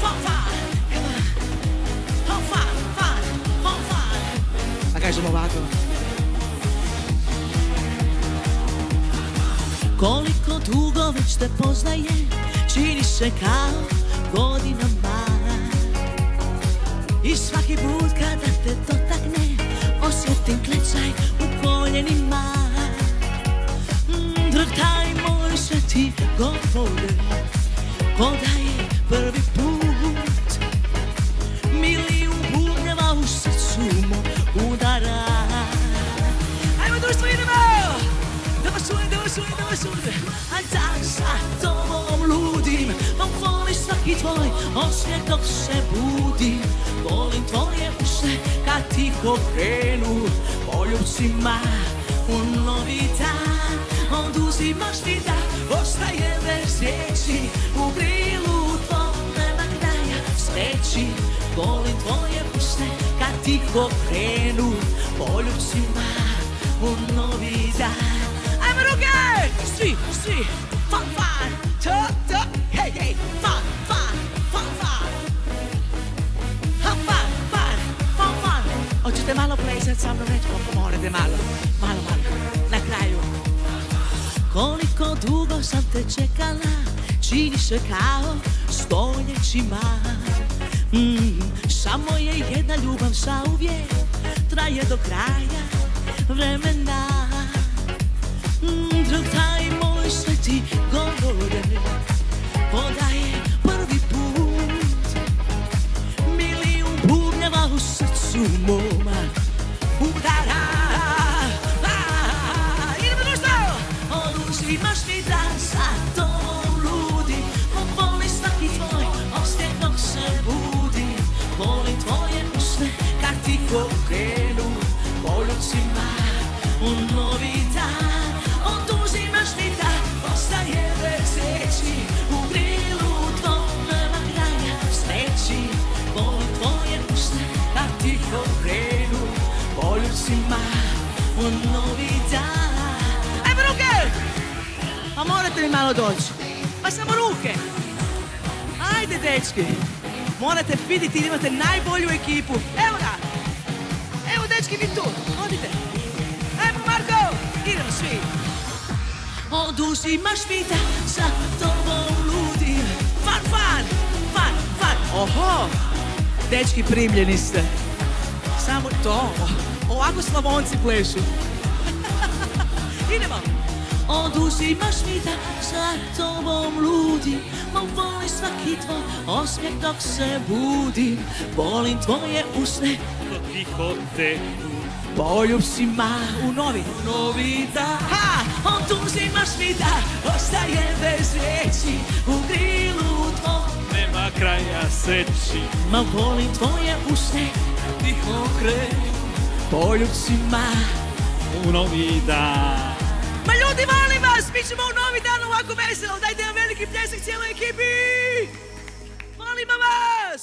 Come on! Fun! Pa kažemo ovako. Koliko dugo već te poznajem, čini se kao godinama. I svaki put kada te dotakne, osjetim klecaj u koljenima. Drug taj moj se ti govore, ko da je prvi put. Milijun bubnjeva u srcu mog udara. Ajmo društvo, idemo! Da vas čujem. A da sa tobom ludim, ma volim svaki tvoj osmijeh dok se budim. Volim tvoje usne kad tiho krenu poljubcima u novi dan. Oduzimaš mi da ostaje bez riječi, u krilu tvom nema kraja sreći. Volim tvoje usne kad tiho krenu poljubcima u novi dan. Ajmo ruke! Svi! Fun! Hey! Fun! Hoćete malo plesat sa mnom, neću ako morate malo, na kraju. Koliko dugo sam te čekala, čini se kao stoljećima. Samo je jedna ljubav zauvijek, traje do kraja vremena. Drug taj moj sve ti govore, ko da je prvi put. Milijun bubnjeva u srcu moma udara. Idemo društvo! Oduzimaš mi da sa tobom ludim, volim svaki tvoj osmijeh dok se budim. Volim tvoje usne kad tiho krenu poljubcima u novi dan. Oduzimaš mi da ostaje bez riječi, u krilu tvom nema kraja sreći. Volim tvoje usne kad tiho krenu poljubcima u novi dan. Ajmo ruke! Pa morate mi malo doći. Pa samo ruke. Ajde, dečki. Morate vidjeti da imate najbolju ekipu. Evo ga. Evo, dečki, vi tu. Odite. Ajmo, Marko. Idemo svi. Oduzimaš mi da sa tobom ludim. Fun! Oho. Dečki, primljeni ste. Samo to. Ovako Slavonci plešu. Idemo. Oduzimaš mi da sa tobom ludim, ma volim svaki tvoj osmijeh dok se budim. Volim tvoje usne dok tiho teku poljubcima u novi dan. Oduzimaš mi da ostaje bez riječi, u krilu tvom nema kraja sreći. Ma volim tvoje usne tiho krenu poljubcima u novi dan. Ma ljudi, molim vas, mi ćemo u novi dan ovako veselo. Dajte nam veliki pljesak cijeloj ekipi. Molim vas.